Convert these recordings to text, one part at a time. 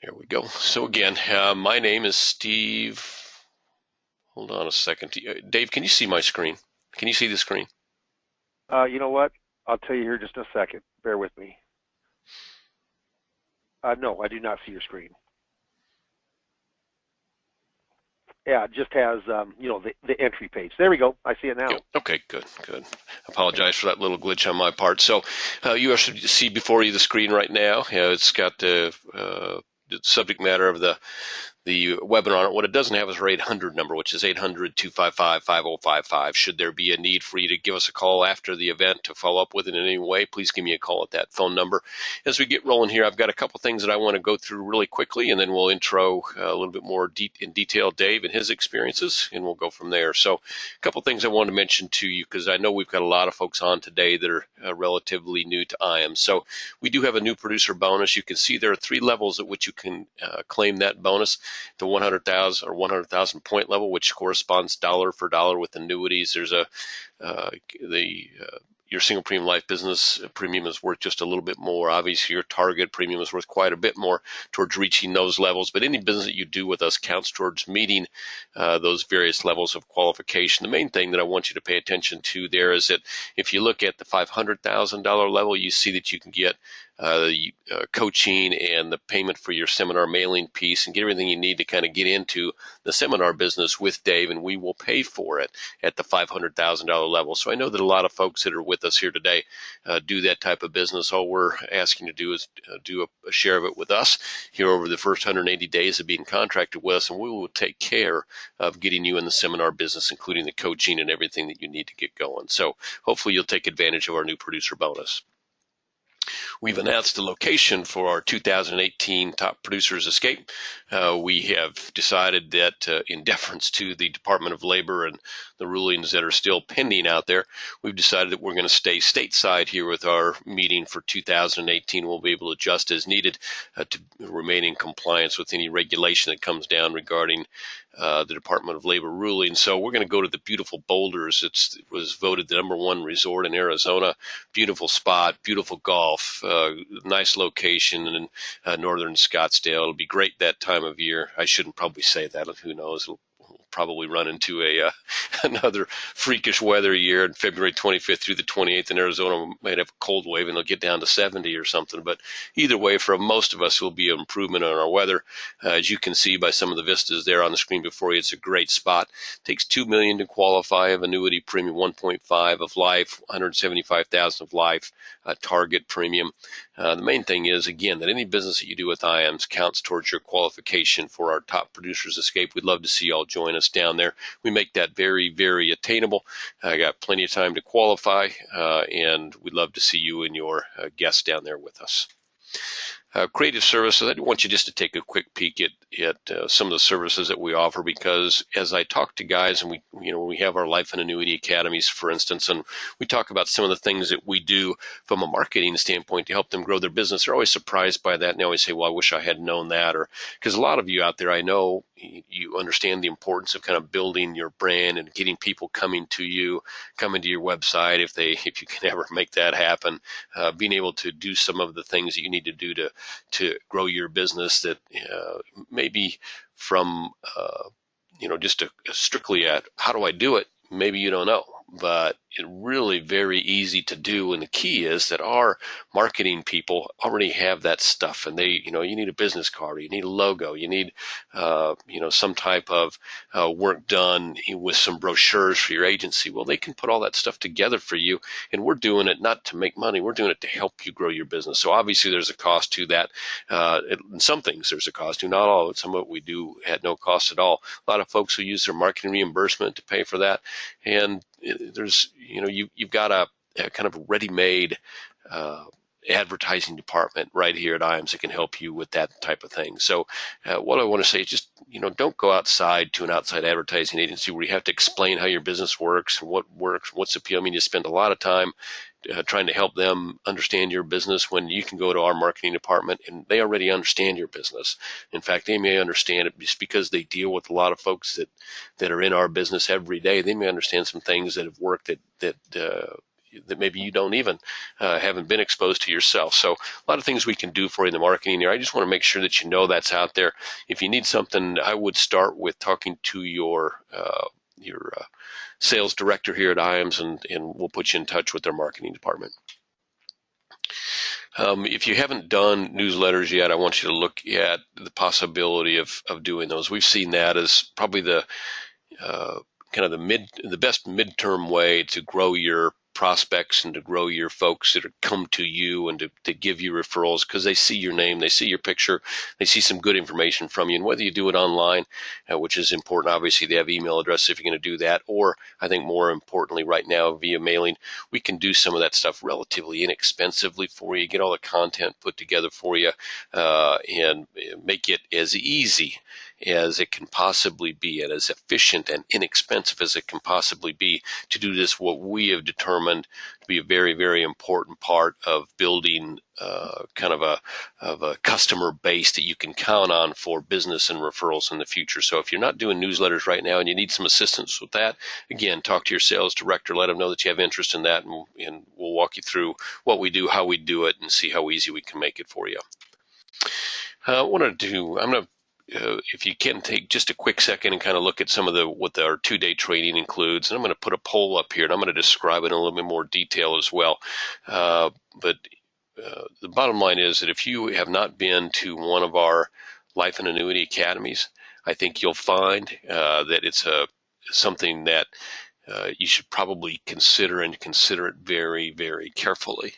Here we go. So again, my name is Steve. Hold on a second. Dave, can you see my screen? Can you see the screen? You know what? I'll tell you here just a second. Bear with me. No, I do not see your screen. Yeah, it just has, the entry page. There we go. I see it now. Yeah. Okay, good. Apologize for that little glitch on my part. So you actually see before you the screen right now. It's got the subject matter of the webinar on it. What it doesn't have is our 800 number, which is 800-255-5055. Should there be a need for you to give us a call after the event to follow up with it in any way, please give me a call at that phone number. As we get rolling here, I've got a couple things that I want to go through really quickly, and then we'll intro a little bit more in detail Dave and his experiences, and we'll go from there. So a couple things I wanted to mention to you, because I know we've got a lot of folks on today that are relatively new to IAMS. So we do have a new producer bonus. You can see there are 3 levels at which you can claim that bonus. The 100,000 or 100,000 point level, which corresponds dollar for dollar with annuities. There's your single premium life business premium is worth just a little bit more. Obviously, your target premium is worth quite a bit more towards reaching those levels. But any business that you do with us counts towards meeting those various levels of qualification. The main thing that I want you to pay attention to there is that if you look at the $500,000 level, you see that you can get coaching and the payment for your seminar mailing piece and get everything you need to kind of get into the seminar business with Dave, and we will pay for it at the $500,000 level. So I know that a lot of folks that are with us here today do that type of business. All we're asking to do is do a share of it with us here over the first 180 days of being contracted with us, and we will take care of getting you in the seminar business, including the coaching and everything that you need to get going. So hopefully you'll take advantage of our new producer bonus. We've announced the location for our 2018 Top Producers Escape. We have decided that in deference to the Department of Labor and the rulings that are still pending out there, we've decided that we're going to stay stateside here with our meeting for 2018. We'll be able to adjust as needed to remain in compliance with any regulation that comes down regarding the Department of Labor ruling. So we're going to go to the beautiful Boulders. It was voted the #1 resort in Arizona. Beautiful spot, beautiful golf, nice location in northern Scottsdale. It'll be great that time of year. I shouldn't probably say that. Who knows? We'll probably run into another freakish weather year. On February 25th through the 28th in Arizona, we might have a cold wave and it'll get down to 70 or something. But either way, for most of us, will be an improvement on our weather. As you can see by some of the vistas there on the screen before you, it's a great spot. It takes $2 million to qualify of annuity premium, 1.5 of life, 175,000 of life target premium. The main thing is, again, that any business that you do with IAMS counts towards your qualification for our Top Producers Escape. We'd love to see you all join us down there. We make that very, very attainable. I got plenty of time to qualify, and we'd love to see you and your guests down there with us. Creative services, I want you just to take a quick peek at some of the services that we offer, because as I talk to guys, and we have our life and annuity academies, for instance, and we talk about some of the things that we do from a marketing standpoint to help them grow their business. They're always surprised by that, and they always say, well, I wish I had known that. Or because a lot of you out there, I know you understand the importance of kind of building your brand and getting people coming to you, coming to your website if you can ever make that happen, being able to do some of the things that you need to do to grow your business that maybe from just strictly at how do I do it, maybe you don't know, but it's really very easy to do. And the key is that our marketing people already have that stuff, and you need a business card, you need a logo, you need some type of work done with some brochures for your agency. Well, they can put all that stuff together for you, and we're doing it not to make money, we're doing it to help you grow your business. So obviously there's a cost to that. In some things there's a cost to, not all. Some of what we do at no cost at all. A lot of folks who use their marketing reimbursement to pay for that, and there's you've got a kind of ready-made advertising department right here at IAMS that can help you with that type of thing. So what I want to say is just, don't go outside to an outside advertising agency where you have to explain how your business works and what works, what's appeal. I mean, you spend a lot of time trying to help them understand your business when you can go to our marketing department and they already understand your business. In fact, they may understand it just because they deal with a lot of folks that are in our business every day. They may understand some things that have worked that that maybe you don't even haven't been exposed to yourself. So a lot of things we can do for you in the marketing area. I just want to make sure that you know that's out there. If you need something, I would start with talking to your sales director here at IAMS, and we'll put you in touch with their marketing department. If you haven't done newsletters yet, I want you to look at the possibility of doing those. We've seen that as probably the kind of the best midterm way to grow your prospects and to grow your folks that come to you and to give you referrals, because they see your name, they see your picture, they see some good information from you. And whether you do it online, which is important, obviously they have email address if you're going to do that, or I think more importantly right now via mailing, we can do some of that stuff relatively inexpensively for you, get all the content put together for you, and make it as easy as it can possibly be and as efficient and inexpensive as it can possibly be to do this, what we have determined to be a very, very important part of building kind of a customer base that you can count on for business and referrals in the future. So if you're not doing newsletters right now and you need some assistance with that, again, talk to your sales director, let them know that you have interest in that, and we'll walk you through what we do, how we do it, and see how easy we can make it for you. I'm going to if you can take just a quick second and kind of look at some of what our 2-day training includes, and I'm going to put a poll up here, and I'm going to describe it in a little bit more detail as well. But the bottom line is that if you have not been to one of our life and annuity academies, I think you'll find that it's something that you should probably consider, and consider it very, very carefully.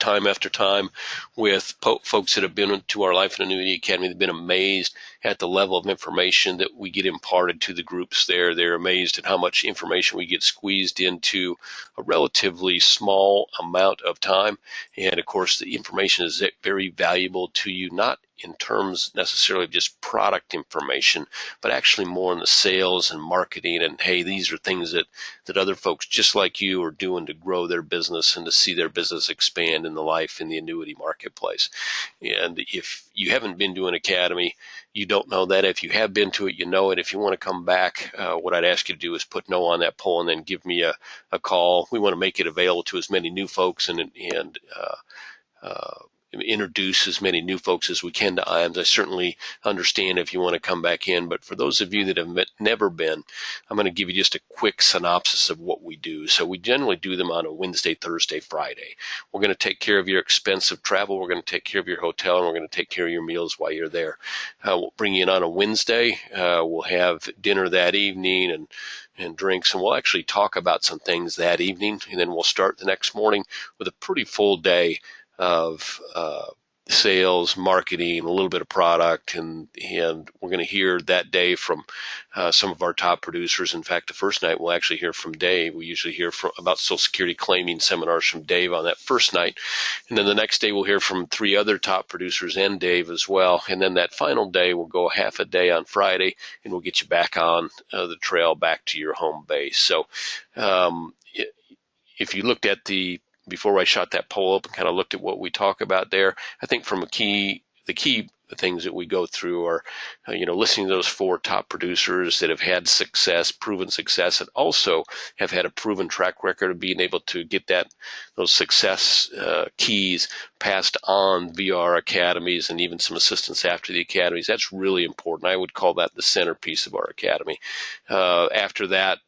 Time after time with folks that have been to our Life and Annuity Academy, they've been amazed at the level of information that we get imparted to the groups there. They're amazed at how much information we get squeezed into a relatively small amount of time. And of course, the information is very valuable to you, not in terms necessarily of just product information, but actually more in the sales and marketing. And hey, these are things that other folks just like you are doing to grow their business and to see their business expand in the life in the annuity marketplace. And if you haven't been to an academy, you don't know that. If you have been to it, you know it. If you want to come back, what I'd ask you to do is put no on that poll and then give me a call. We want to make it available to as many new folks and introduce as many new folks as we can to IAMS. I certainly understand if you want to come back in, but for those of you that have never been, I'm going to give you just a quick synopsis of what we do. So we generally do them on a Wednesday, Thursday, Friday. We're going to take care of your expensive travel. We're going to take care of your hotel, and we're going to take care of your meals while you're there. We'll bring you in on a Wednesday. We'll have dinner that evening and drinks, and we'll actually talk about some things that evening, and then we'll start the next morning with a pretty full day of sales, marketing, a little bit of product, and we're going to hear that day from some of our top producers. In fact, the first night we'll actually hear from Dave. We usually hear about Social Security claiming seminars from Dave on that first night, and then the next day we'll hear from 3 other top producers and Dave as well. And then that final day we'll go half a day on Friday, and we'll get you back on the trail back to your home base. So if you looked at before I shot that poll up and kind of looked at what we talk about there, I think from the key things that we go through are, listening to those 4 top producers that have had success, proven success, and also have had a proven track record of being able to get those success keys passed on via our academies and even some assistance after the academies. That's really important. I would call that the centerpiece of our academy. After that,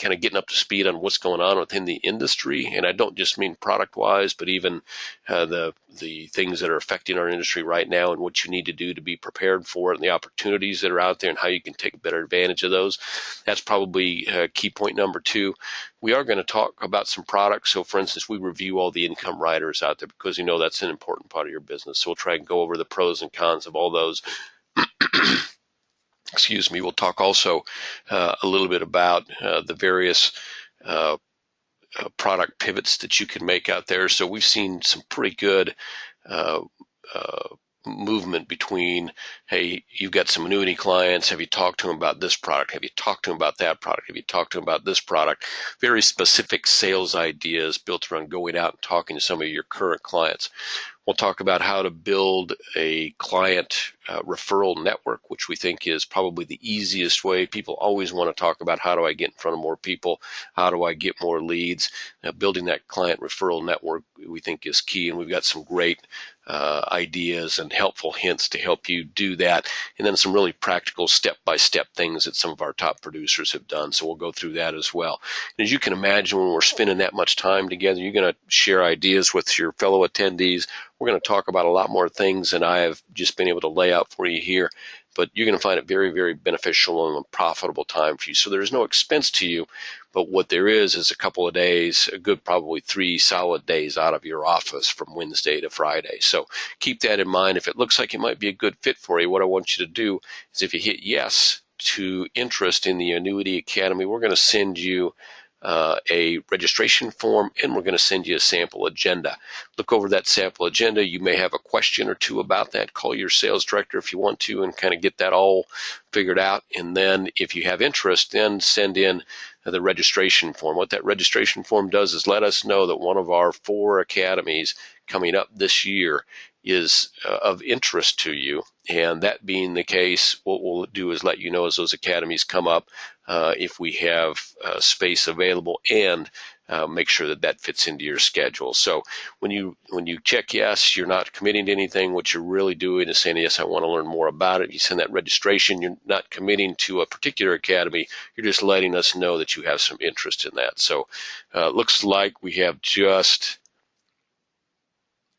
kind of getting up to speed on what's going on within the industry. And I don't just mean product-wise, but even the things that are affecting our industry right now and what you need to do to be prepared for it and the opportunities that are out there and how you can take better advantage of those. That's probably key point number 2. We are going to talk about some products. So, for instance, we review all the income riders out there because that's an important part of your business. So we'll try and go over the pros and cons of all those. Excuse me. We'll talk also a little bit about the various product pivots that you can make out there. So we've seen some pretty good movement between, hey, you've got some annuity clients. Have you talked to them about this product? Have you talked to them about that product? Have you talked to them about this product? Very specific sales ideas built around going out and talking to some of your current clients. We'll talk about how to build a client referral network, which we think is probably the easiest way. People always want to talk about, how do I get in front of more people? How do I get more leads? Building that client referral network we think is key, and we've got some great ideas and helpful hints to help you do that, and then some really practical step-by-step things that some of our top producers have done. So we'll go through that as well. And as you can imagine, when we're spending that much time together, you're going to share ideas with your fellow attendees. We're going to talk about a lot more things than I have just been able to lay out for you here, but you're going to find it very, very beneficial and a profitable time for you. So there's no expense to you, but what there is a couple of days, a good probably 3 solid days out of your office from Wednesday to Friday. So keep that in mind. If it looks like it might be a good fit for you, what I want you to do is, if you hit yes to interest in the Annuity Academy, we're going to send you a registration form, and we're going to send you a sample agenda. Look over that sample agenda. You may have a question or two about that. Call your sales director if you want to and kind of get that all figured out. And then if you have interest, then send in the registration form. What that registration form does is let us know that one of our 4 academies coming up this year is of interest to you. And that being the case, what we'll do is let you know as those academies come up if we have space available, and make sure that that fits into your schedule. So when you check yes, you're not committing to anything. What you're really doing is saying, yes, I want to learn more about it. You send that registration. You're not committing to a particular academy. You're just letting us know that you have some interest in that. So looks like we have just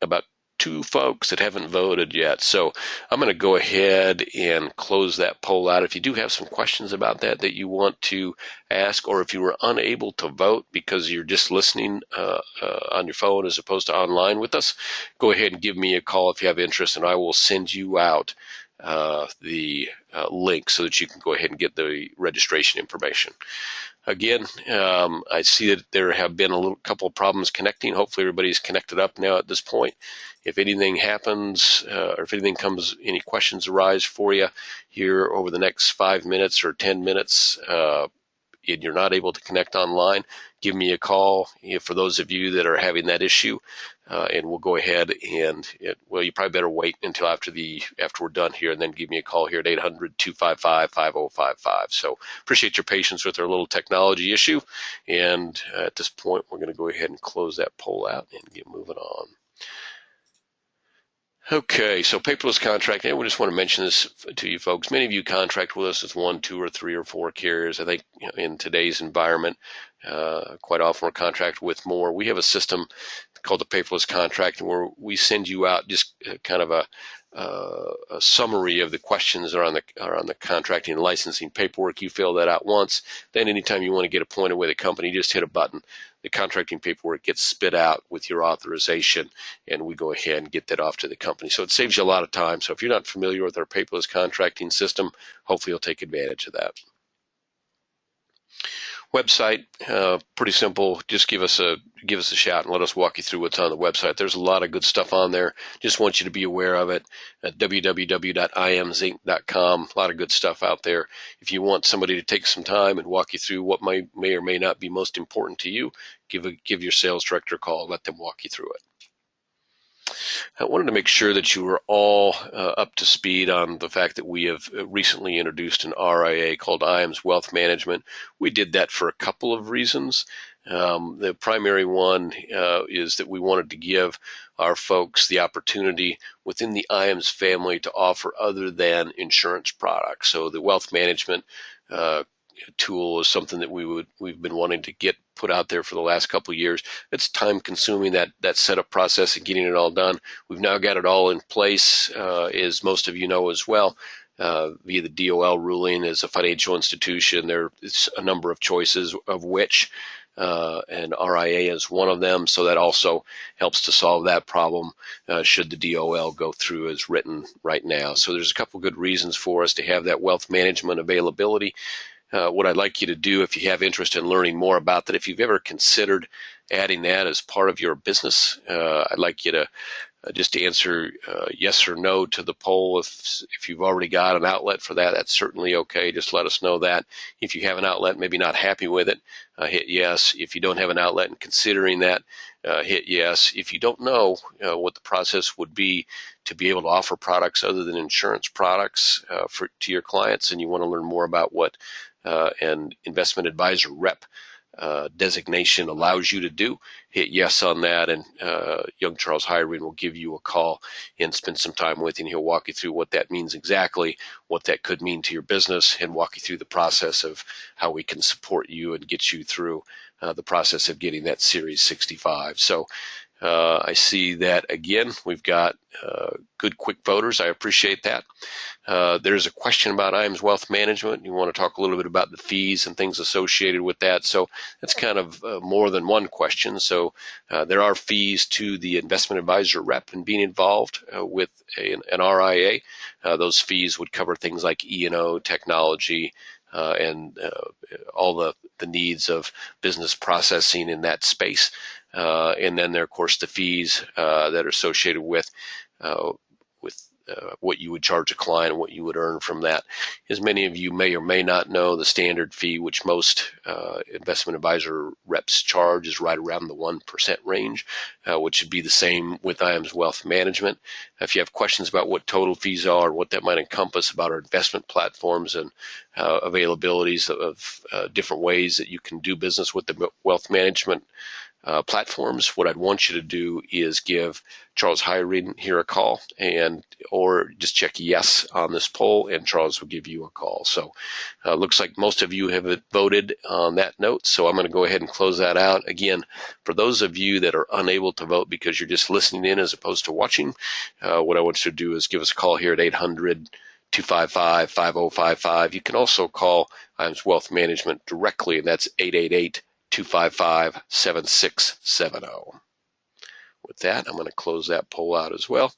about 2 folks that haven't voted yet. So I'm going to go ahead and close that poll out. If you do have some questions about that you want to ask, or if you were unable to vote because you're just listening on your phone as opposed to online with us, go ahead and give me a call if you have interest, and I will send you out the link so that you can go ahead and get the registration information. Again, I see that there have been a couple of problems connecting. Hopefully everybody's connected up now at this point. If anything happens, or if anything comes, any questions arise for you here over the next 5 minutes or 10 minutes, and you're not able to connect online, give me a call. For those of you that are having that issue, and we'll go ahead and, well, you probably better wait until after we're done here, and then give me a call here at 800-255-5055. So appreciate your patience with our little technology issue. And at this point, we're going to go ahead and close that poll out and get moving on. Okay, so paperless contracting. I just want to mention this to you folks. Many of you contract with us with 1, 2, or 3 or 4 carriers. I think in today's environment, quite often we're contracted with more. We have a system called the paperless contracting where we send you out just kind of a summary of the questions around the contracting and licensing paperwork. You fill that out once. Then anytime you want to get appointed with a company, just hit a button. The contracting paperwork gets spit out with your authorization, and we go ahead and get that off to the company. So it saves you a lot of time. So if you're not familiar with our paperless contracting system, hopefully you'll take advantage of that. Website, pretty simple. Just give us a shout and let us walk you through what's on the website. There's a lot of good stuff on there. Just want you to be aware of it. At www.iamsinc.com, a lot of good stuff out there. If you want somebody to take some time and walk you through what may or may not be most important to you, give your sales director a call. Let them walk you through it. I wanted to make sure that you were all up to speed on the fact that we have recently introduced an RIA called IAMS Wealth Management. We did that for a couple of reasons. The primary one is that we wanted to give our folks the opportunity within the IAMS family to offer other than insurance products. So the wealth management tool is something that we've been wanting to get put out there for the last couple of years. It's time consuming, that setup process and getting it all done. We've now got it all in place, as most of you know as well, via the DOL ruling. As a financial institution, there's a number of choices, of which and RIA is one of them. So that also helps to solve that problem should the DOL go through as written right now. So there's a couple good reasons for us to have that wealth management availability. What I'd like you to do, if you have interest in learning more about that, if you've ever considered adding that as part of your business, I'd like you to just to answer yes or no to the poll. If you've already got an outlet for that, that's certainly okay. Just let us know that. If you have an outlet, maybe not happy with it, hit yes. If you don't have an outlet and considering that, hit yes. If you don't know what the process would be to be able to offer products other than insurance products to your clients, and you want to learn more about what an investment advisor rep designation allows you to do, hit yes on that, and young Charles Hiring will give you a call and spend some time with you, and he'll walk you through what that means exactly, what that could mean to your business, and walk you through the process of how we can support you and get you through the process of getting that Series 65. So I see that again. We've got good, quick voters. I appreciate that. There's a question about IAMS Wealth Management. You want to talk a little bit about the fees and things associated with that. So that's kind of more than one question. So there are fees to the investment advisor rep and being involved with an RIA. Those fees would cover things like E&O, technology, and all the needs of business processing in that space. And then there are, of course, the fees that are associated with what you would charge a client and what you would earn from that. As many of you may or may not know, the standard fee, which most investment advisor reps charge, is right around the 1% range, which would be the same with IAMS Wealth Management. If you have questions about what total fees are, what that might encompass about our investment platforms and availabilities of different ways that you can do business with the wealth management platforms, what I'd want you to do is give Charles Hiring here a call, or just check yes on this poll, and Charles will give you a call. So looks like most of you have voted on that note, so I'm going to go ahead and close that out. Again, for those of you that are unable to vote because you're just listening in as opposed to watching, what I want you to do is give us a call here at 800-255-5055. You can also call IAMS Wealth Management directly, and that's 888-255-7670. With that, I'm going to close that poll out as well.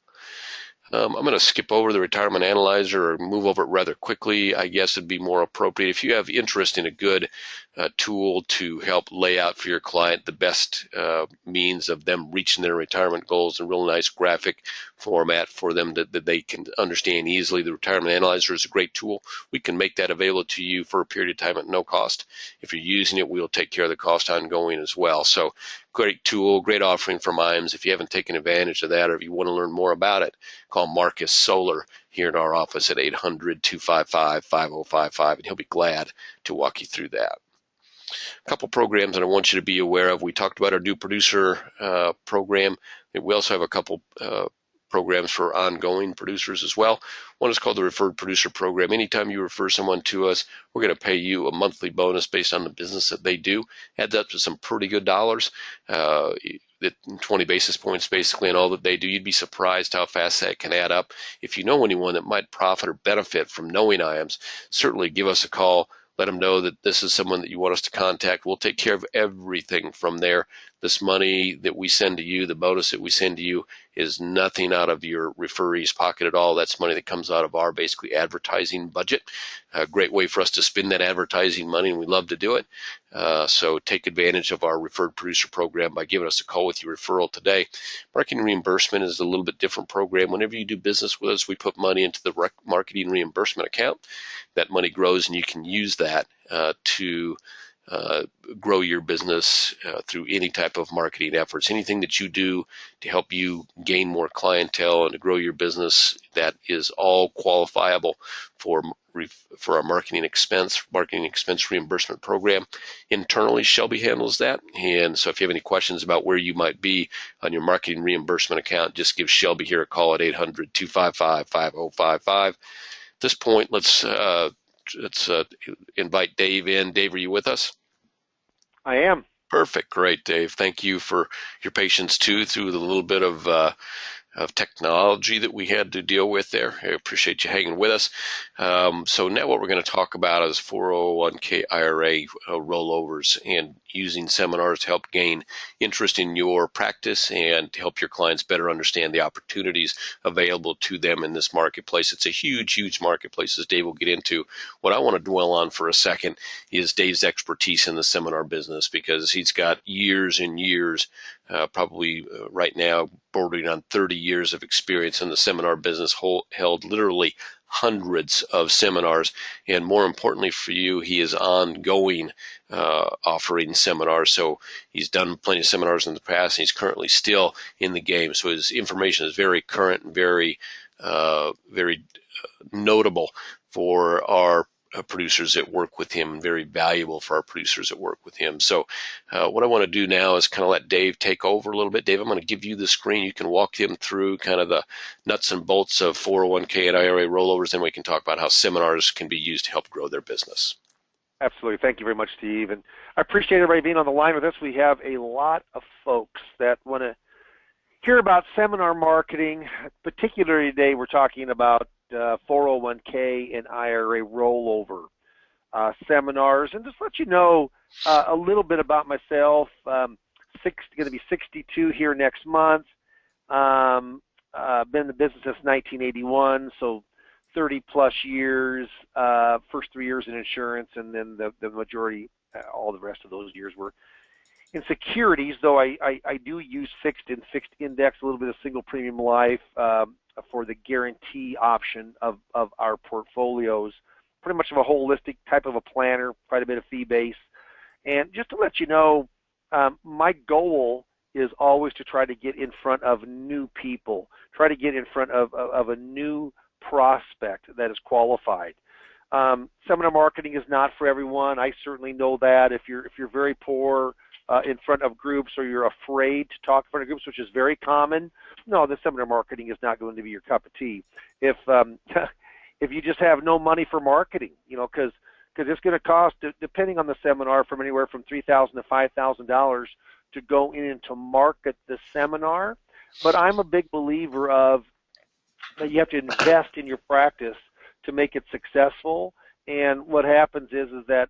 I'm going to skip over the retirement analyzer or move over it rather quickly. I guess it'd be more appropriate if you have interest in a good tool to help lay out for your client the best means of them reaching their retirement goals, a real nice graphic format for them that they can understand easily. The retirement analyzer is a great tool. We can make that available to you for a period of time at no cost. If you're using it, we'll take care of the cost ongoing as well. So great tool, great offering from IAMS. If you haven't taken advantage of that, or if you want to learn more about it, call Marcus Solar here in our office at 800-255-5055, and he'll be glad to walk you through that. A couple programs that I want you to be aware of. We talked about our new producer program. We also have a couple programs for ongoing producers as well. One is called the Referred Producer Program. Anytime you refer someone to us, we're going to pay you a monthly bonus based on the business that they do. Adds up to some pretty good dollars. 20 basis points basically in all that they do. You'd be surprised how fast that can add up. If you know anyone that might profit or benefit from knowing IAMS, certainly give us a call. Let them know that this is someone that you want us to contact. We'll take care of everything from there. This money that we send to you, the bonus that we send to you, is nothing out of your referee's pocket at all. That's money that comes out of our basically advertising budget. A great way for us to spend that advertising money, and we love to do it. So take advantage of our Referred Producer Program by giving us a call with your referral today. Marketing reimbursement is a little bit different program. Whenever you do business with us, we put money into the marketing reimbursement account. That money grows, and you can use that to grow your business through any type of marketing efforts. Anything that you do to help you gain more clientele and to grow your business, that is all qualifiable for our marketing expense reimbursement program. Internally, Shelby handles that. And so if you have any questions about where you might be on your marketing reimbursement account, just give Shelby here a call at 800-255-5055. At this point, let's invite Dave in. Dave, are you with us? I am. Perfect. Great, Dave. Thank you for your patience, too, through the little bit of technology that we had to deal with there. I appreciate you hanging with us. So now what we're going to talk about is 401k IRA rollovers and using seminars to help gain interest in your practice and to help your clients better understand the opportunities available to them in this marketplace. It's a huge, huge marketplace, as Dave will get into. What I want to dwell on for a second is Dave's expertise in the seminar business, because he's got years and years probably right now bordering on 30 years of experience in the seminar business, held literally hundreds of seminars, and more importantly for you, he is ongoing offering seminars. So he's done plenty of seminars in the past, and he's currently still in the game. So his information is very current and very notable for our producers that work with him, and very valuable for our producers that work with him. So what I want to do now is kind of let Dave take over a little bit. Dave, I'm going to give you the screen. You can walk him through kind of the nuts and bolts of 401k and IRA rollovers, and we can talk about how seminars can be used to help grow their business. Absolutely. Thank you very much, Steve. And I appreciate everybody being on the line with us. We have a lot of folks that want to hear about seminar marketing. Particularly today, we're talking about 401k and IRA rollover seminars. And just let you know a little bit about myself. Going to be 62 here next month. Been in the business since 1981, so 30 plus years. First 3 years in insurance, and then the majority, all the rest of those years were in securities, though I do use fixed and fixed index, a little bit of single premium life for the guarantee option of our portfolios. Pretty much of a holistic type of a planner, quite a bit of fee base. And just to let you know, my goal is always to try to get in front of new people, try to get in front of a new prospect that is qualified. Seminar marketing is not for everyone. I certainly know that. If you're very poor in front of groups, or you're afraid to talk in front of groups, which is very common, no, the seminar marketing is not going to be your cup of tea. If if you just have no money for marketing, because it's going to cost, depending on the seminar, from anywhere from $3,000 to $5,000 to go in and to market the seminar. But I'm a big believer of that you have to invest in your practice to make it successful. And what happens is that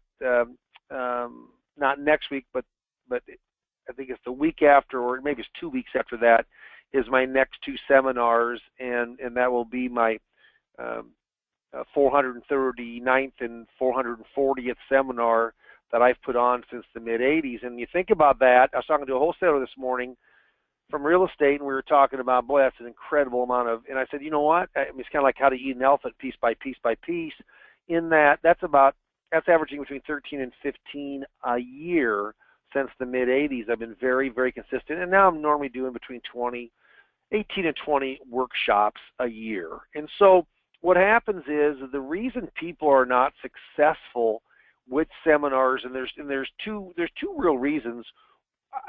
not next week, but I think it's the week after, or maybe it's 2 weeks after that, is my next two seminars, and that will be my 439th and 440th seminar that I've put on since the mid-'80s. And you think about that. I was talking to a wholesaler this morning from real estate, and we were talking about, boy, that's an incredible amount of, and I said, you know what? I mean, it's kind of like how to eat an elephant piece by piece by piece, in that's averaging between 13 and 15 a year since the mid-'80s. I've been very, very consistent, and now I'm normally doing between 18 and 20 workshops a year. And so what happens is the reason people are not successful with seminars, and there's two real reasons.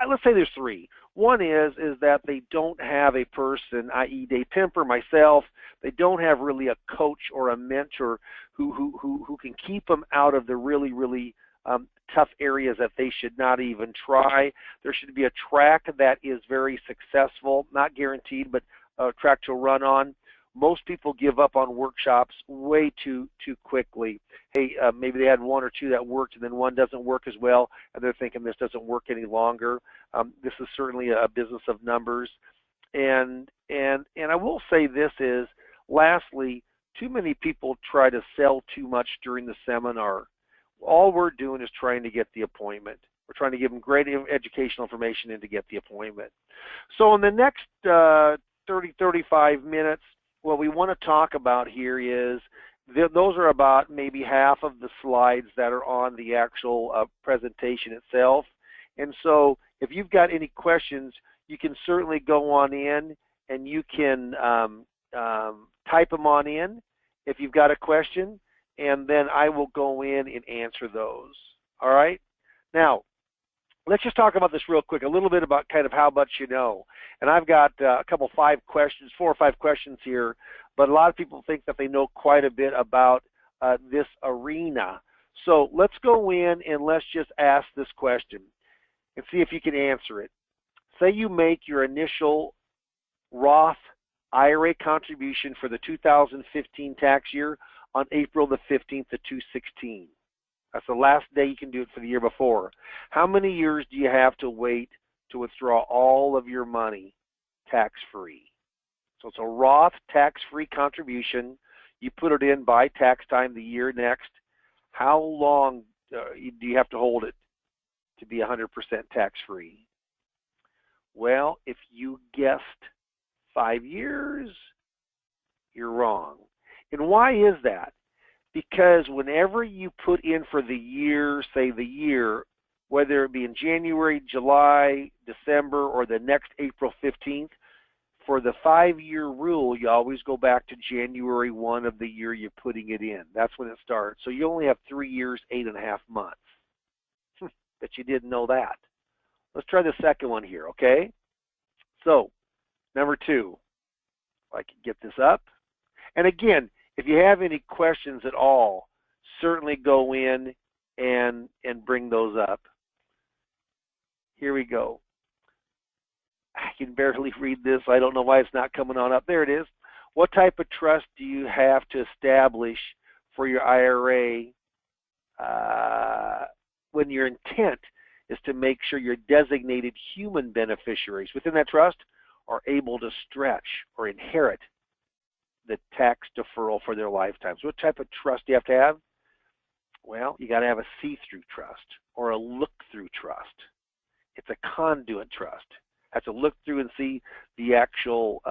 Let's say there's three. One is that they don't have a person, i.e. Dave Pimper, myself, they don't have really a coach or a mentor who can keep them out of the really, really tough areas that they should not even try. There should be a track that is very successful, not guaranteed, but a track to run on. Most people give up on workshops way too quickly. Hey, maybe they had one or two that worked, and then one doesn't work as well, and they're thinking this doesn't work any longer. This is certainly a business of numbers. And I will say this is, lastly, too many people try to sell too much during the seminar. All we're doing is trying to get the appointment. We're trying to give them great educational information and to get the appointment. So in the next 30-35 minutes, what we want to talk about here is, those are about maybe half of the slides that are on the actual presentation itself. And so if you've got any questions, you can certainly go on in and you can type them on in if you've got a question, and then I will go in and answer those. All right? Now, let's just talk about this real quick, a little bit about kind of how much you know. And I've got a couple, 4 or 5 questions here, but a lot of people think that they know quite a bit about this arena. So let's go in and let's just ask this question and see if you can answer it. Say you make your initial Roth IRA contribution for the 2015 tax year on April the 15th of 2016. That's the last day you can do it for the year before. How many years do you have to wait to withdraw all of your money tax-free? So it's a Roth tax-free contribution. You put it in by tax time the year next. How long do you have to hold it to be 100% tax-free? Well, if you guessed 5 years, you're wrong. And why is that? Because whenever you put in for the year, say the year, whether it be in January, July, December, or the next April 15th, for the 5-year rule, you always go back to January 1 of the year you're putting it in. That's when it starts. So you only have 3 years, 8.5 months. Bet you didn't know that. Let's try the second one here, okay? So, number 2, if I can get this up. And again, if you have any questions at all, certainly go in and bring those up. Here we go. I can barely read this. I don't know why it's not coming on up. There it is. What type of trust do you have to establish for your IRA when your intent is to make sure your designated human beneficiaries within that trust are able to stretch or inherit the tax deferral for their lifetimes? What type of trust do you have to have? Well, you got to have a see-through trust or a look-through trust. It's a conduit trust. Have to look through and see the actual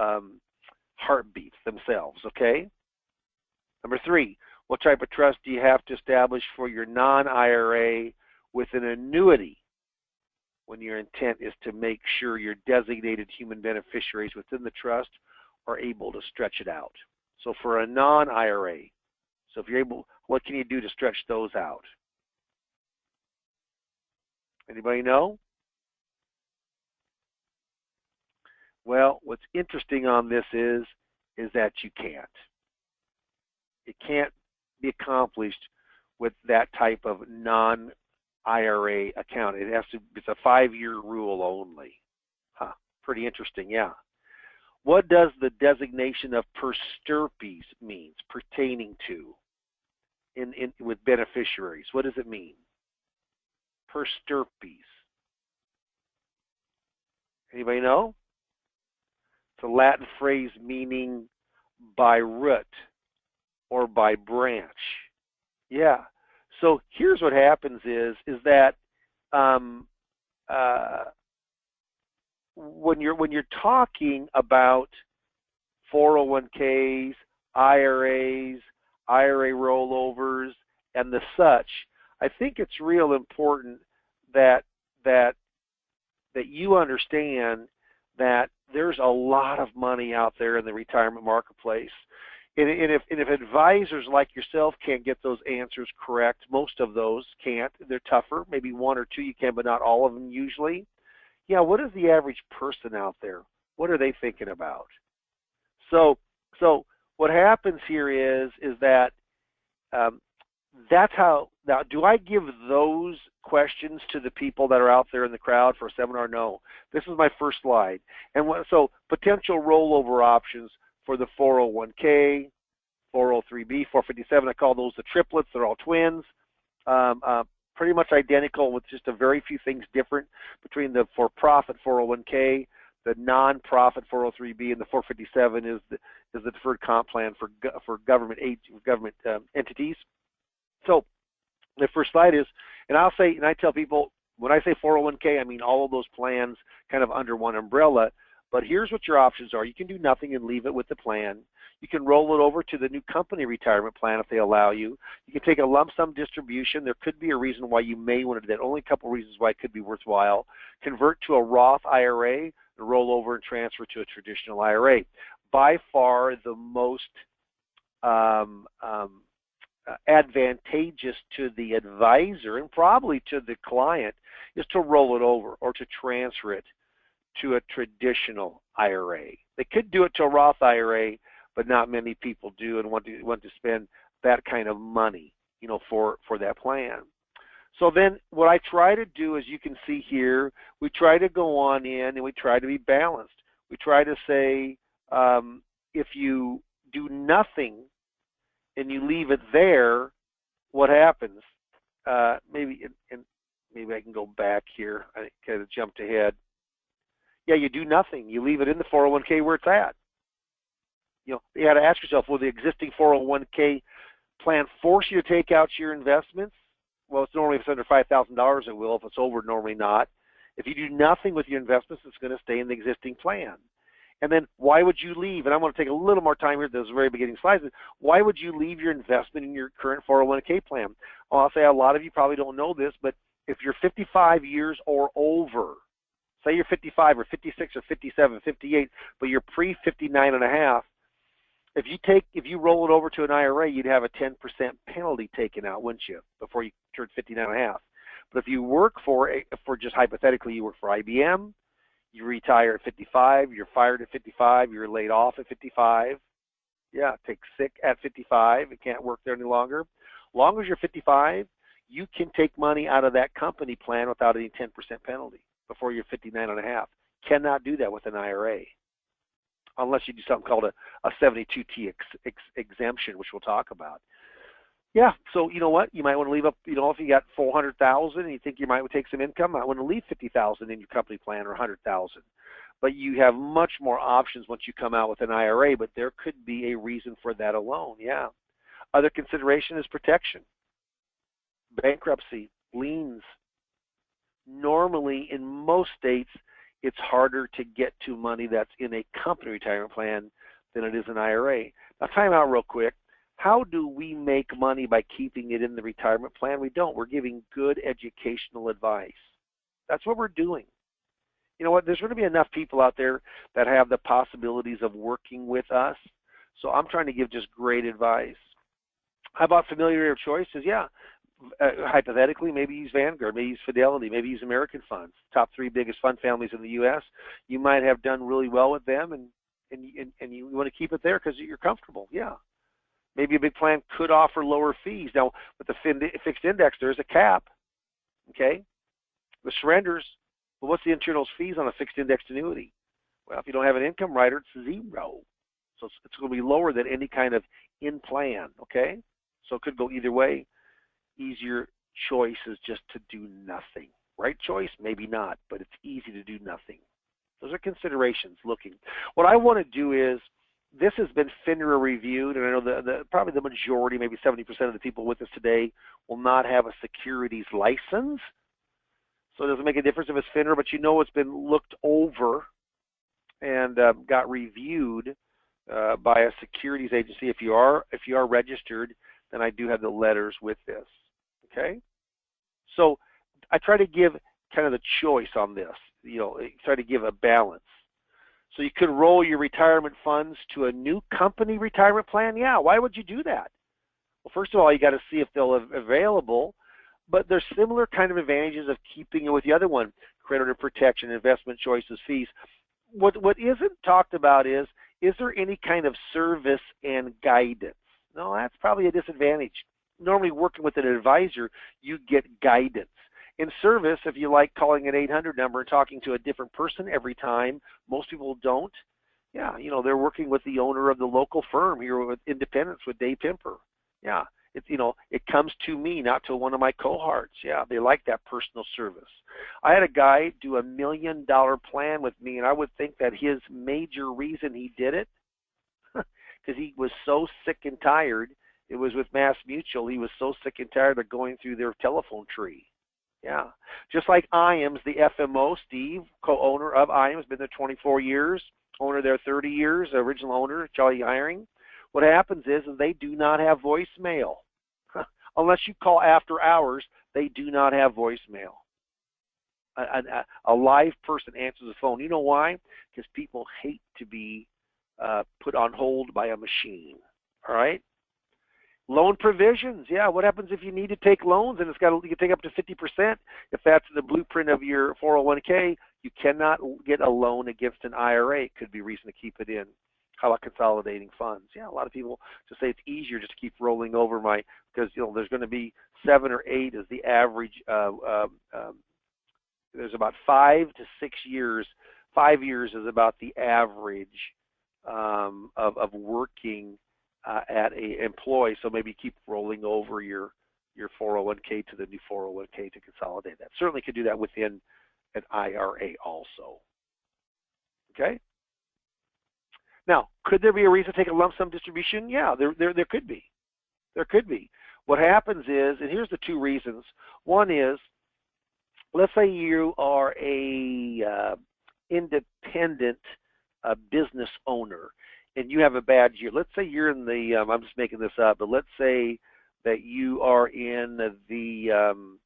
heartbeats themselves, okay? Number 3, what type of trust do you have to establish for your non-IRA with an annuity when your intent is to make sure your designated human beneficiaries within the trust are able to stretch it out? So for a non-IRA, so if you're able, what can you do to stretch those out? Anybody know? Well, what's interesting on this is that you can't. It can't be accomplished with that type of non-IRA account. It has to. It's a 5-year rule only. Huh. Pretty interesting, yeah. What does the designation of per stirpes means pertaining to with beneficiaries? What does it mean? Per stirpes. Anybody know? It's a Latin phrase meaning by root or by branch. Yeah. So here's what happens is that when you're talking about 401ks, IRAs, IRA rollovers, and the such, I think it's real important that you understand that there's a lot of money out there in the retirement marketplace. And if advisors like yourself can't get those answers correct, most of those can't. They're tougher. Maybe 1 or 2 you can, but not all of them usually. Yeah, what is the average person out there? What are they thinking about? So what happens here is that that's how. Now, do I give those questions to the people that are out there in the crowd for a seminar? No. This is my first slide. And so potential rollover options for the 401k, 403b, 457. I call those the triplets. They're all twins. Pretty much identical with just a very few things different between the for-profit 401k, the non-profit 403b, and the 457 is the deferred comp plan for government entities. So the first slide is, and I tell people, when I say 401k, I mean all of those plans kind of under one umbrella. But here's what your options are. You can do nothing and leave it with the plan. You can roll it over to the new company retirement plan if they allow you. You can take a lump sum distribution. There could be a reason why you may want to do that. Only a couple reasons why it could be worthwhile. Convert to a Roth IRA and roll over and transfer to a traditional IRA. By far the most advantageous to the advisor and probably to the client is to roll it over or to transfer it to a traditional IRA. They could do it to a Roth IRA, but not many people do and want to spend that kind of money, for that plan. So then what I try to do, as you can see here, we try to go on in and we try to be balanced. We try to say if you do nothing and you leave it there, what happens? Maybe I can go back here. I kind of jumped ahead. Yeah, you do nothing. You leave it in the 401k where it's at. You got to ask yourself, will the existing 401k plan force you to take out your investments? Well, it's normally if it's under $5,000, it will. If it's over, normally not. If you do nothing with your investments, it's going to stay in the existing plan. And then why would you leave? And I'm going to take a little more time here at those very beginning slides. Why would you leave your investment in your current 401k plan? Well, I'll say a lot of you probably don't know this, but if you're 55 years or over, say you're 55 or 56 or 57, 58, but you're pre-59 and a half, if you roll it over to an IRA, you'd have a 10% penalty taken out, wouldn't you, before you turn 59 and a half. But if you work for just hypothetically, you work for IBM, you retire at 55, you're fired at 55, you're laid off at 55, yeah, take sick at 55, you can't work there any longer. As long as you're 55, you can take money out of that company plan without any 10% penalty before you're 59 and a half. Cannot do that with an IRA unless you do something called a 72T exemption, which we'll talk about. Yeah, so you know what? You might want to leave up, if you got 400,000 and you think you might take some income, I want to leave 50,000 in your company plan or 100,000. But you have much more options once you come out with an IRA, but there could be a reason for that alone, yeah. Other consideration is protection, bankruptcy, liens. Normally, in most states, it's harder to get to money that's in a company retirement plan than it is an IRA. Now, time out real quick. How do we make money by keeping it in the retirement plan? We don't. We're giving good educational advice. That's what we're doing. You know what? There's going to be enough people out there that have the possibilities of working with us. So I'm trying to give just great advice. How about familiarity of choices? Yeah. Hypothetically, maybe use Vanguard, maybe use Fidelity, maybe use American funds, top 3 biggest fund families in the U.S. You might have done really well with them, and you want to keep it there because you're comfortable. Yeah. Maybe a big plan could offer lower fees. Now, with the fixed index, there's a cap, okay? The surrenders, well, what's the internal fees on a fixed indexed annuity? Well, if you don't have an income rider, it's 0. So it's going to be lower than any kind of in-plan, okay? So it could go either way. Easier choice is just to do nothing. Right choice? Maybe not, but it's easy to do nothing. Those are considerations looking. What I want to do is, this has been FINRA reviewed, and I know probably the majority, maybe 70% of the people with us today will not have a securities license. So it doesn't make a difference if it's FINRA, but it's been looked over and got reviewed by a securities agency. If you are registered, then I do have the letters with this. Okay? So I try to give kind of the choice on this, try to give a balance. So you could roll your retirement funds to a new company retirement plan. Yeah, why would you do that? Well, first of all, you got to see if they'll available, but there's similar kind of advantages of keeping it with the other one: creditor protection, investment choices, fees. What isn't talked about is there any kind of service and guidance? No, that's probably a disadvantage. Normally, working with an advisor, you get guidance. In service, if you like calling an 800 number and talking to a different person every time, most people don't. Yeah, they're working with the owner of the local firm here with Independence with Dave Pimper. Yeah, it comes to me, not to one of my cohorts. Yeah, they like that personal service. I had a guy do $1 million plan with me, and I would think that his major reason he did it, because he was so sick and tired. It was with Mass Mutual. He was so sick and tired of going through their telephone tree. Yeah, just like IAMS, the FMO, Steve, co-owner of IAMS, been there 24 years, owner there 30 years, original owner, Charlie Hiring. What happens is they do not have voicemail. Unless you call after hours, they do not have voicemail. A live person answers the phone. You know why? Because people hate to be put on hold by a machine. All right? Loan provisions, yeah. What happens if you need to take loans and you can take up to 50%? If that's the blueprint of your 401k, you cannot get a loan against an IRA. It could be a reason to keep it in. How about consolidating funds? Yeah, a lot of people just say it's easier just to keep rolling over because there's going to be 7 or 8 is the average. There's about 5 to 6 years. 5 years is about the average of working at a employee, so maybe keep rolling over your 401k to the new 401k to consolidate that. Certainly could do that within an IRA also. Okay? Now, could there be a reason to take a lump sum distribution? Yeah, there could be. There could be. What happens is, and here's the 2 reasons. One is let's say you are a independent business owner and you have a bad year. Let's say you're in the, I'm just making this up, but let's say that you are in the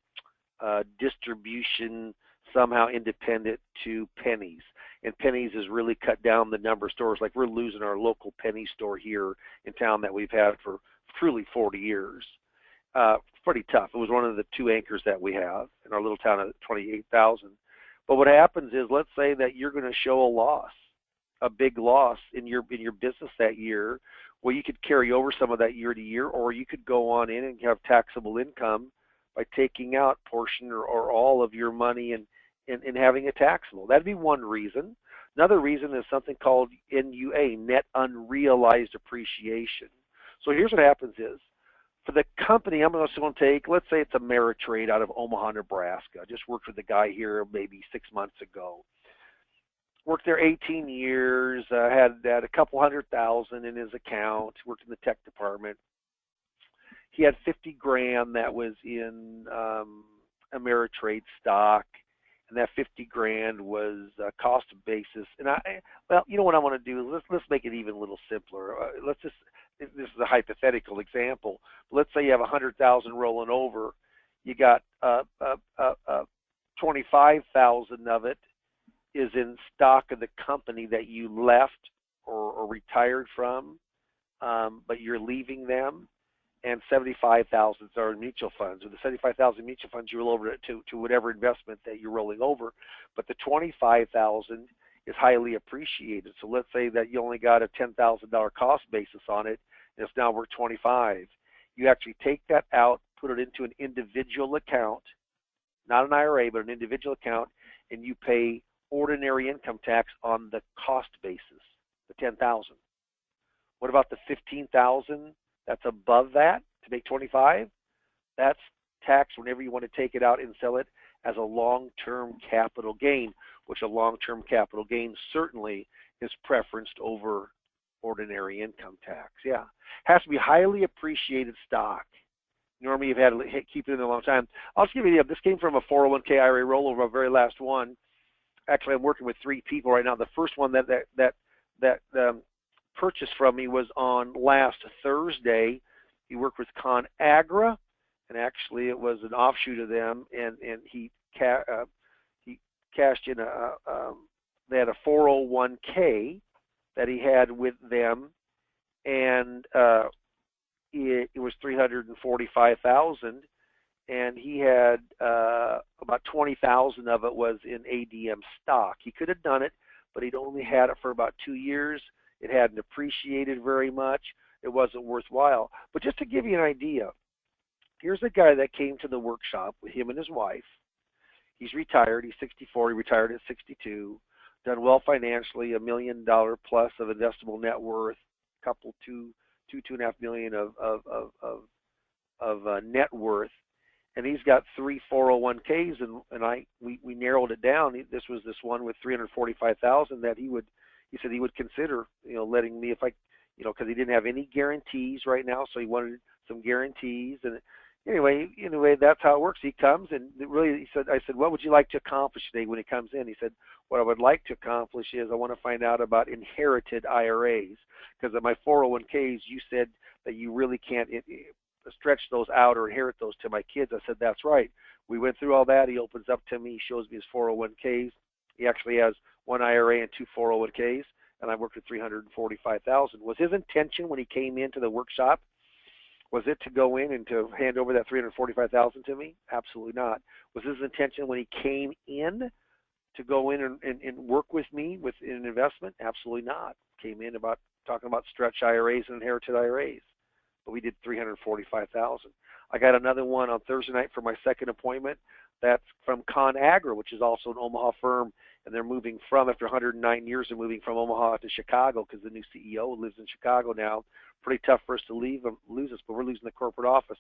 distribution somehow independent to Penny's. And Penny's has really cut down the number of stores. Like we're losing our local Penny store here in town that we've had for truly 40 years. Pretty tough. It was one of the two anchors that we have in our little town of 28,000. But what happens is, let's say that you're going to show a loss, a big loss in your business that year. Well, you could carry over some of that year to year, or you could go on in and have taxable income by taking out portion or all of your money and having it taxable. That'd be one reason. Another reason is something called NUA, net unrealized appreciation. So here's what happens is, for the company, I'm also going to take, let's say it's a Ameritrade out of Omaha, Nebraska. I just worked with a guy here maybe 6 months ago. Worked there 18 years, had a couple $100,000 in his account, worked in the tech department. He had 50 grand that was in Ameritrade stock, and that 50 grand was cost basis. And well, you know what I want to do is let's make it even a little simpler. This is a hypothetical example. Let's say you have 100,000 rolling over. You got 25,000 of it is in stock of the company that you left or retired from, but you're leaving them, and 75,000 are in mutual funds. With the 75,000 mutual funds, you roll over to whatever investment that you're rolling over, but the 25,000 is highly appreciated. So let's say that you only got a $10,000 cost basis on it, and it's now worth 25. You actually take that out, put it into an individual account, not an IRA, but an individual account, and you pay ordinary income tax on the cost basis, the 10,000. What about the 15,000 that's above that to make 25? That's taxed whenever you want to take it out and sell it as a long-term capital gain, which a long-term capital gain certainly is preferenced over ordinary income tax. Yeah, has to be highly appreciated stock. Normally you've had to keep it in a long time. I'll just give you this came from a 401k IRA rollover, our very last one. Actually, I'm working with 3 people right now. The first one that purchased from me was on last Thursday. He worked with ConAgra, and actually it was an offshoot of them, and he cashed in they had a 401k that he had with them, and it was $345,000, and he had about 20,000 of it was in ADM stock. He could have done it, but he'd only had it for about 2 years. It hadn't appreciated very much. It wasn't worthwhile. But just to give you an idea, here's a guy that came to the workshop with him and his wife. He's retired. He's 64. He retired at 62. Done well financially, $1 million plus of investable net worth, $2.5 million of net worth, and he's got 3 401ks, and we narrowed it down. This was this one with $345,000 that he said he would consider, letting me, if I, because he didn't have any guarantees right now, so he wanted some guarantees. And anyway, that's how it works. He comes, and really, I said, what would you like to accomplish today when he comes in? He said, what I would like to accomplish is I want to find out about inherited IRAs, because at my 401ks, you said that you really can't stretch those out or inherit those to my kids. I said, that's right. We went through all that. He opens up to me. He shows me his 401ks. He actually has 1 IRA and 2 401ks, and I worked with $345,000. Was his intention when he came into the workshop, was it to go in and to hand over that $345,000 to me? Absolutely not. Was his intention when he came in to go in and work with me with an investment? Absolutely not. Came in talking about stretch IRAs and inherited IRAs. But we did $345,000. I got another one on Thursday night for my second appointment. That's from ConAgra, which is also an Omaha firm, and they're moving from, after 109 years, they're moving from Omaha to Chicago because the new CEO lives in Chicago now. Pretty tough for us to lose us, but we're losing the corporate office.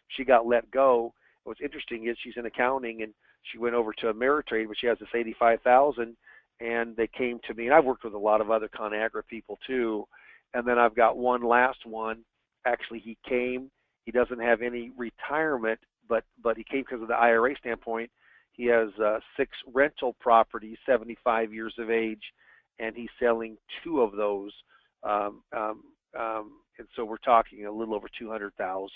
She got let go. What's interesting is she's in accounting, and she went over to Ameritrade, but she has this $85,000, and they came to me, and I've worked with a lot of other ConAgra people too. And then I've got one last one. Actually, he came. He doesn't have any retirement, but he came because of the IRA standpoint. He has 6 rental properties, 75 years of age, and he's selling 2 of those. And so we're talking a little over $200,000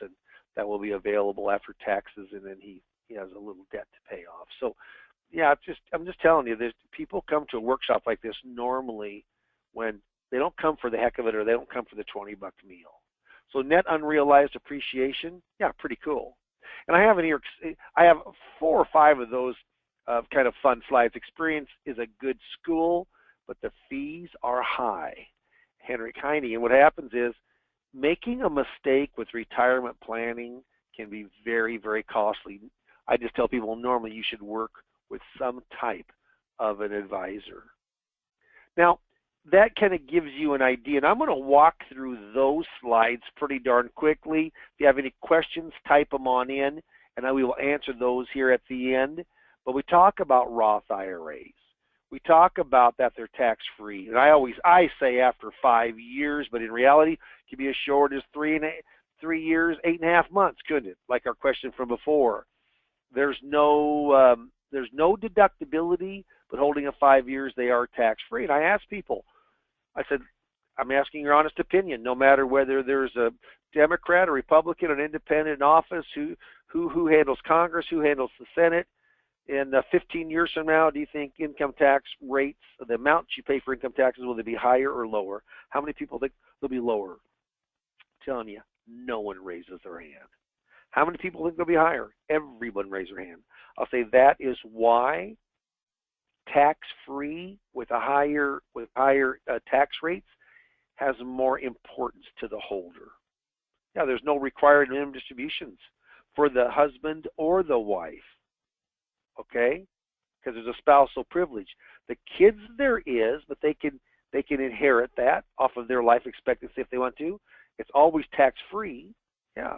that will be available after taxes, and then he has a little debt to pay off. So, yeah, I'm just telling you, there's people come to a workshop like this normally when they don't come for the heck of it, or they don't come for the $20 meal. So net unrealized appreciation, yeah, pretty cool. And I have in here, I have 4 or 5 of those kind of fun slides. Experience is a good school, but the fees are high. Henry Heine. And what happens is, making a mistake with retirement planning can be very, very costly. I just tell people normally you should work with some type of an advisor. Now, that kind of gives you an idea, and I'm going to walk through those slides pretty darn quickly. If you have any questions, type them on in, and we will answer those here at the end. But we talk about Roth IRAs. We talk about that they're tax-free, and I say after 5 years, but in reality, it can be as short as 3 years, 8.5 months, couldn't it? Like our question from before. There's no deductibility, but holding a 5 years, they are tax-free. And I ask people, I said, I'm asking your honest opinion, no matter whether there's a Democrat or Republican, an independent in office, who handles Congress, who handles the Senate. In 15 years from now, do you think income tax rates, the amount you pay for income taxes, will they be higher or lower? How many people think they'll be lower? I'm telling you, no one raises their hand. How many people think they'll be higher? Everyone raises their hand. I'll say that is why tax-free with higher tax rates has more importance to the holder. Yeah, there's no required minimum distributions for the husband or the wife. Okay, because there's a spousal privilege. The kids there is, but they can inherit that off of their life expectancy if they want to. It's always tax-free. Yeah.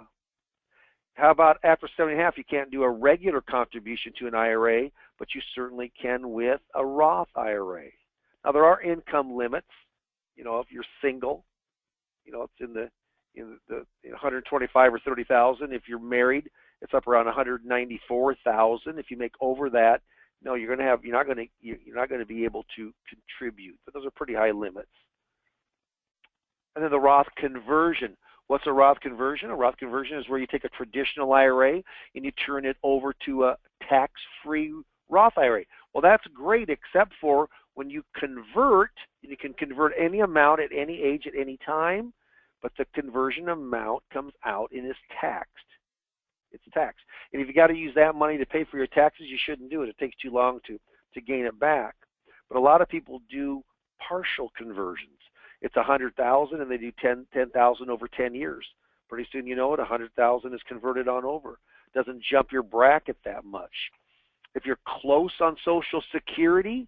How about after 7.5? You can't do a regular contribution to an IRA, but you certainly can with a Roth IRA. Now there are income limits. You know, if you're single, you know, it's in the 125 or 30,000. If you're married, it's up around 194,000. If you make over that, no, you're not going to be able to contribute. But those are pretty high limits. And then the Roth conversion. What's a Roth conversion? A Roth conversion is where you take a traditional IRA and you turn it over to a tax-free Roth IRA. Well, that's great, except for when you convert, you can convert any amount at any age at any time, but the conversion amount comes out and is taxed. It's taxed. And if you got to use that money to pay for your taxes, you shouldn't do it. It takes too long to gain it back. But a lot of people do partial conversions. It's 100,000 and they do 10,000 over 10 years. Pretty soon, you know it, 100,000 is converted on over. Doesn't jump your bracket that much. If you're close on Social Security,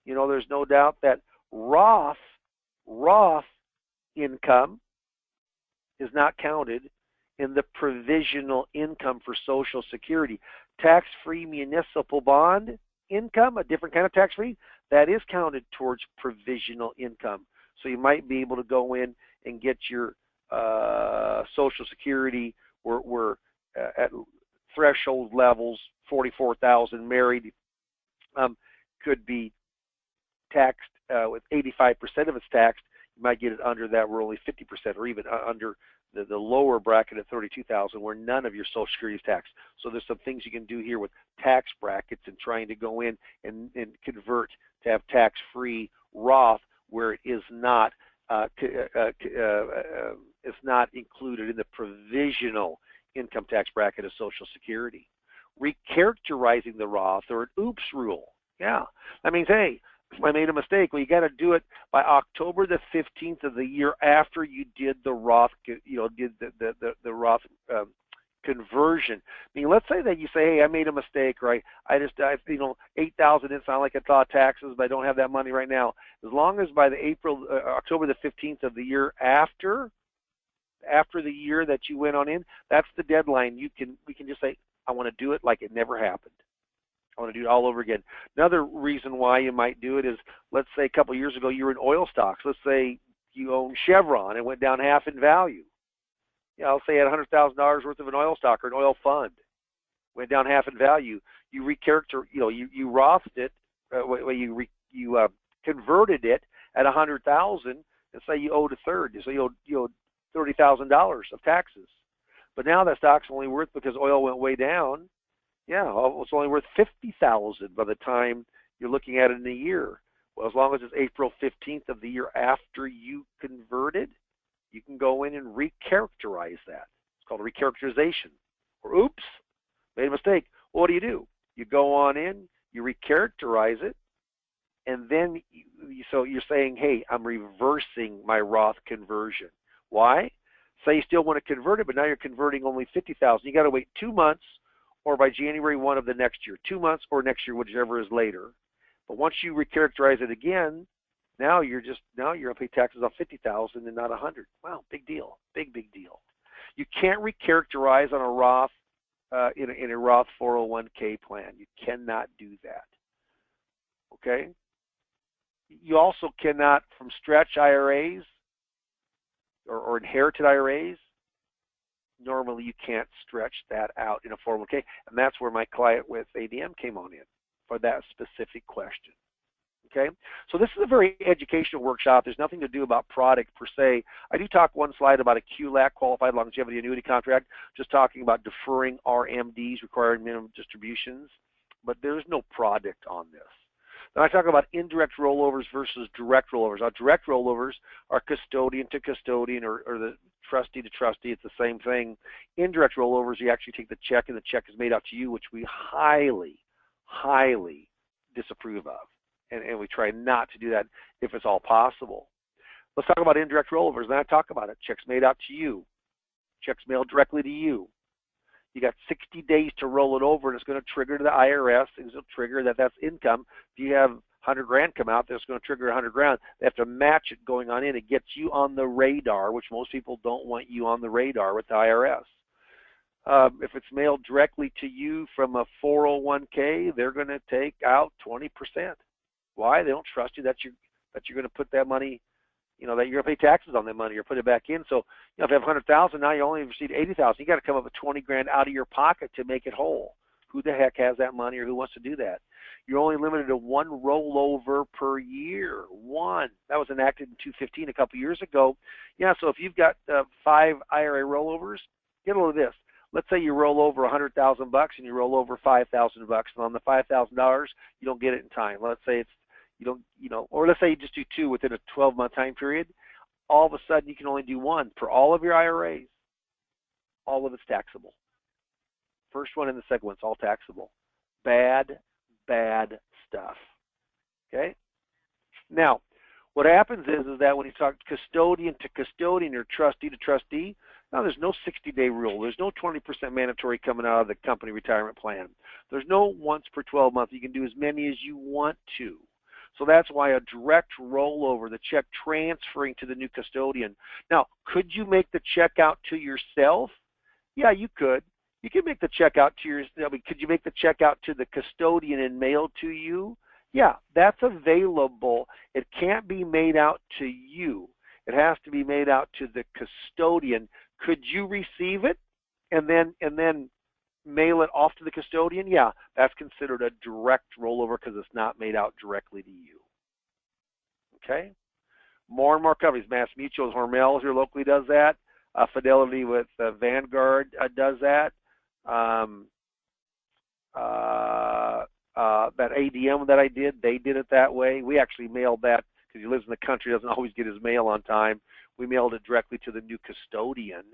you know, there's no doubt that Roth income is not counted in the provisional income for Social Security. Tax-free municipal bond income, a different kind of tax-free, that is counted towards provisional income. So you might be able to go in and get your Social Security where at threshold levels, 44,000 married, could be taxed with 85% of its taxed. You might get it under that where only 50%, or even under the lower bracket at 32,000 where none of your Social Security is taxed. So there's some things you can do here with tax brackets and trying to go in and convert to have tax-free Roth where it is not it's not included in the provisional income tax bracket of Social Security. Recharacterizing the Roth, or an oops rule. Yeah, that means, hey, I made a mistake. Well, you got to do it by October the 15th of the year after you did the Roth, did the Roth conversion. I mean, let's say that you say, hey, I made a mistake, right? I 8,000 didn't sound like I thought taxes, but I don't have that money right now. As long as by the October the 15th of the year after the year that you went on in, that's the deadline. We can just say, I want to do it like it never happened. I want to do it all over again. Another reason why you might do it is, let's say a couple of years ago you were in oil stocks. Let's say you own Chevron and went down half in value. I'll say at $100,000 worth of an oil stock or an oil fund, went down half in value. You you Rothed it, you converted it at 100,000, and say you owed a third, so you owed $30,000 of taxes. But now that stock's only worth, because oil went way down, it's only worth $50,000 by the time you're looking at it in a year. Well, as long as it's April 15th of the year after you converted, you can go in and recharacterize that. It's called a recharacterization. Or oops, made a mistake. Well, what do? You go on in, you recharacterize it, and then so you're saying, hey, I'm reversing my Roth conversion. Why? Say you still want to convert it, but now you're converting only $50,000. You got to wait 2 months, or by January 1 of the next year. 2 months or next year, whichever is later. But once you recharacterize it again, now you're going to pay taxes on $50,000 and not $100,000. Wow, big deal, big deal. You can't recharacterize on a Roth in a Roth 401k plan. You cannot do that. Okay. You also cannot, from stretch IRAs or inherited IRAs, normally you can't stretch that out in a 401k, and that's where my client with ADM came on in for that specific question. Okay, so this is a very educational workshop. There's nothing to do about product per se. I do talk one slide about a QLAC, Qualified Longevity Annuity Contract, just talking about deferring RMDs, required minimum distributions, but there's no product on this. Then I talk about indirect rollovers versus direct rollovers. Now, direct rollovers are custodian to custodian or the trustee to trustee. It's the same thing. Indirect rollovers, you actually take the check and the check is made out to you, which we highly disapprove of. And we try not to do that if it's all possible. Let's talk about indirect rollovers. Then I talk about it. Checks made out to you. Checks mailed directly to you. You got 60 days to roll it over, and it's going to trigger to the IRS. It'll trigger that's income. If you have 100 grand come out, that's going to trigger 100 grand. They have to match it going on in. It gets you on the radar, which most people don't want you on the radar with the IRS. If it's mailed directly to you from a 401k, they're going to take out 20%. Why? They don't trust you that you're going to put that money, that you're going to pay taxes on that money or put it back in. So, if you have 100,000, now you only received 80,000. You got to come up with 20 grand out of your pocket to make it whole. Who the heck has that money, or who wants to do that? You're only limited to one rollover per year. One. That was enacted in 2015 a couple years ago. So if you've got 5 IRA rollovers, get a load of this. Let's say you roll over $100,000 and you roll over $5,000, and on the $5,000 you don't get it in time. Let's say or let's say you just do 2 within a 12-month time period. All of a sudden you can only do 1 for all of your IRAs. All of it's taxable. First one and the second one's all taxable. Bad stuff. Okay. Now, what happens is that when you talk custodian to custodian or trustee to trustee, now there's no 60-day rule. There's no 20% mandatory coming out of the company retirement plan. There's no once per 12 months. You can do as many as you want to. So that's why a direct rollover, the check transferring to the new custodian. Now, could you make the check out to yourself? Yeah, you could. You could make the check out to could you make the check out to the custodian and mail to you? Yeah, that's available. It can't be made out to you. It has to be made out to the custodian. Could you receive it and then mail it off to the custodian? Yeah, that's considered a direct rollover because it's not made out directly to you. Okay? More and more companies, Mass Mutual, Hormel here locally does that. Fidelity with Vanguard does that. That ADM that I did, they did it that way. We actually mailed that because he lives in the country, doesn't always get his mail on time. We mailed it directly to the new custodian,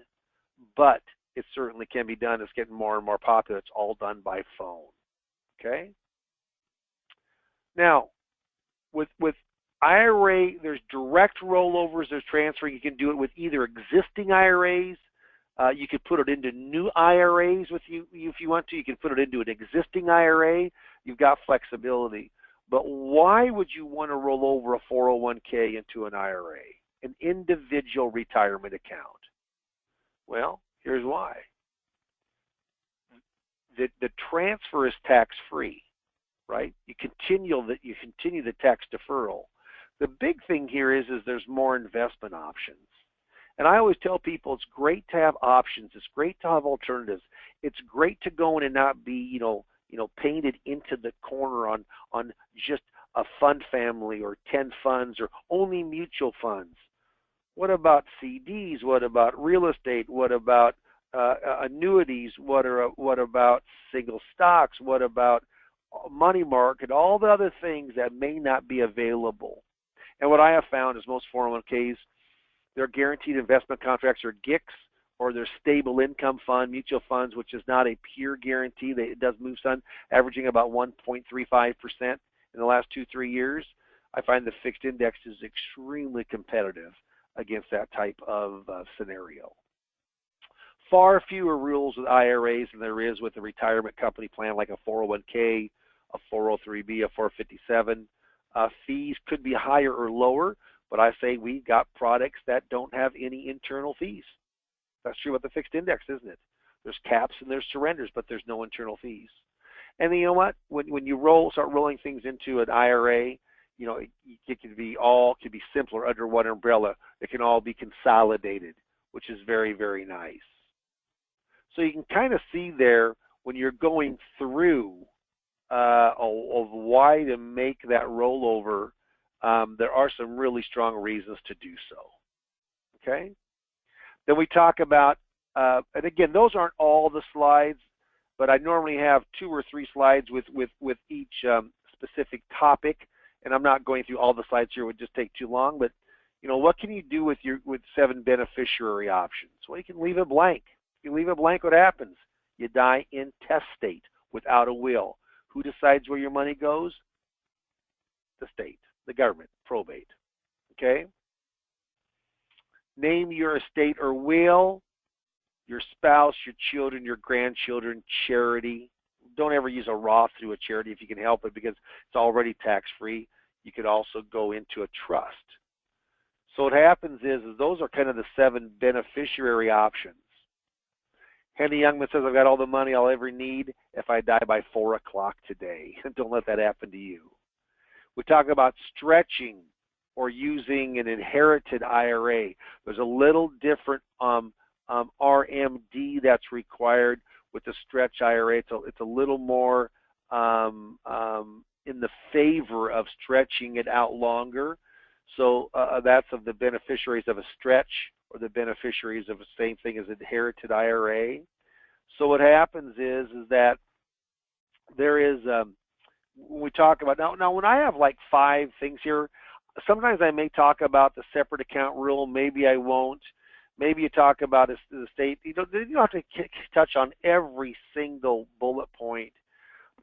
but it certainly can be done. It's getting more and more popular. It's all done by phone. Okay? Now, with IRA, there's direct rollovers, there's transferring. You can do it with either existing IRAs. You could put it into new IRAs with you if you want to. You can put it into an existing IRA. You've got flexibility. But why would you want to roll over a 401k into an IRA, an individual retirement account? Well, here's why. The transfer is tax-free, right? You continue the tax deferral. The big thing here is there's more investment options. And I always tell people it's great to have options. It's great to have alternatives. It's great to go in and not be, painted into the corner on just a fund family or 10 funds or only mutual funds. What about CDs? What about real estate? What about annuities? What about single stocks? What about money market? All the other things that may not be available. And what I have found is most 401ks, their guaranteed investment contracts are GICs, or their stable income fund, mutual funds, which is not a pure guarantee. It does move some, averaging about 1.35% in the last 2-3 years. I find the fixed index is extremely competitive against that type of scenario. Far fewer rules with IRAs than there is with a retirement company plan like a 401k, a 403b, a 457. Fees could be higher or lower, but I say we got products that don't have any internal fees. That's true with the fixed index, isn't it? There's caps and there's surrenders, but there's no internal fees. And you know what? When you start rolling things into an IRA, it could be simpler under one umbrella. It can all be consolidated, which is very, very nice. So you can kind of see there when you're going through of why to make that rollover, there are some really strong reasons to do so. Okay? Then we talk about, and again, those aren't all the slides, but I normally have 2 or 3 slides with each specific topic, and I'm not going through all the slides here. It would just take too long. But what can you do with 7 beneficiary options? Well, you can leave it blank. If you leave it blank, what happens? You die intestate without a will. Who decides where your money goes? The state, the government, probate. Okay? Name your estate or will, your spouse, your children, your grandchildren, charity. Don't ever use a Roth through a charity if you can help it because it's already tax-free. You could also go into a trust. So what happens is those are kind of the 7 beneficiary options. Henny Youngman says, I've got all the money I'll ever need if I die by 4 o'clock today. Don't let that happen to you. We talk about stretching or using an inherited IRA. There's a little different RMD that's required with the stretch IRA. It's a little more in the favor of stretching it out longer. So that's of the beneficiaries of a stretch or the beneficiaries of the same thing as inherited IRA. So what happens is that there is, when we talk about, now when I have like 5 things here, sometimes I may talk about the separate account rule, maybe I won't. Maybe you talk about the state. You don't have to touch on every single bullet point.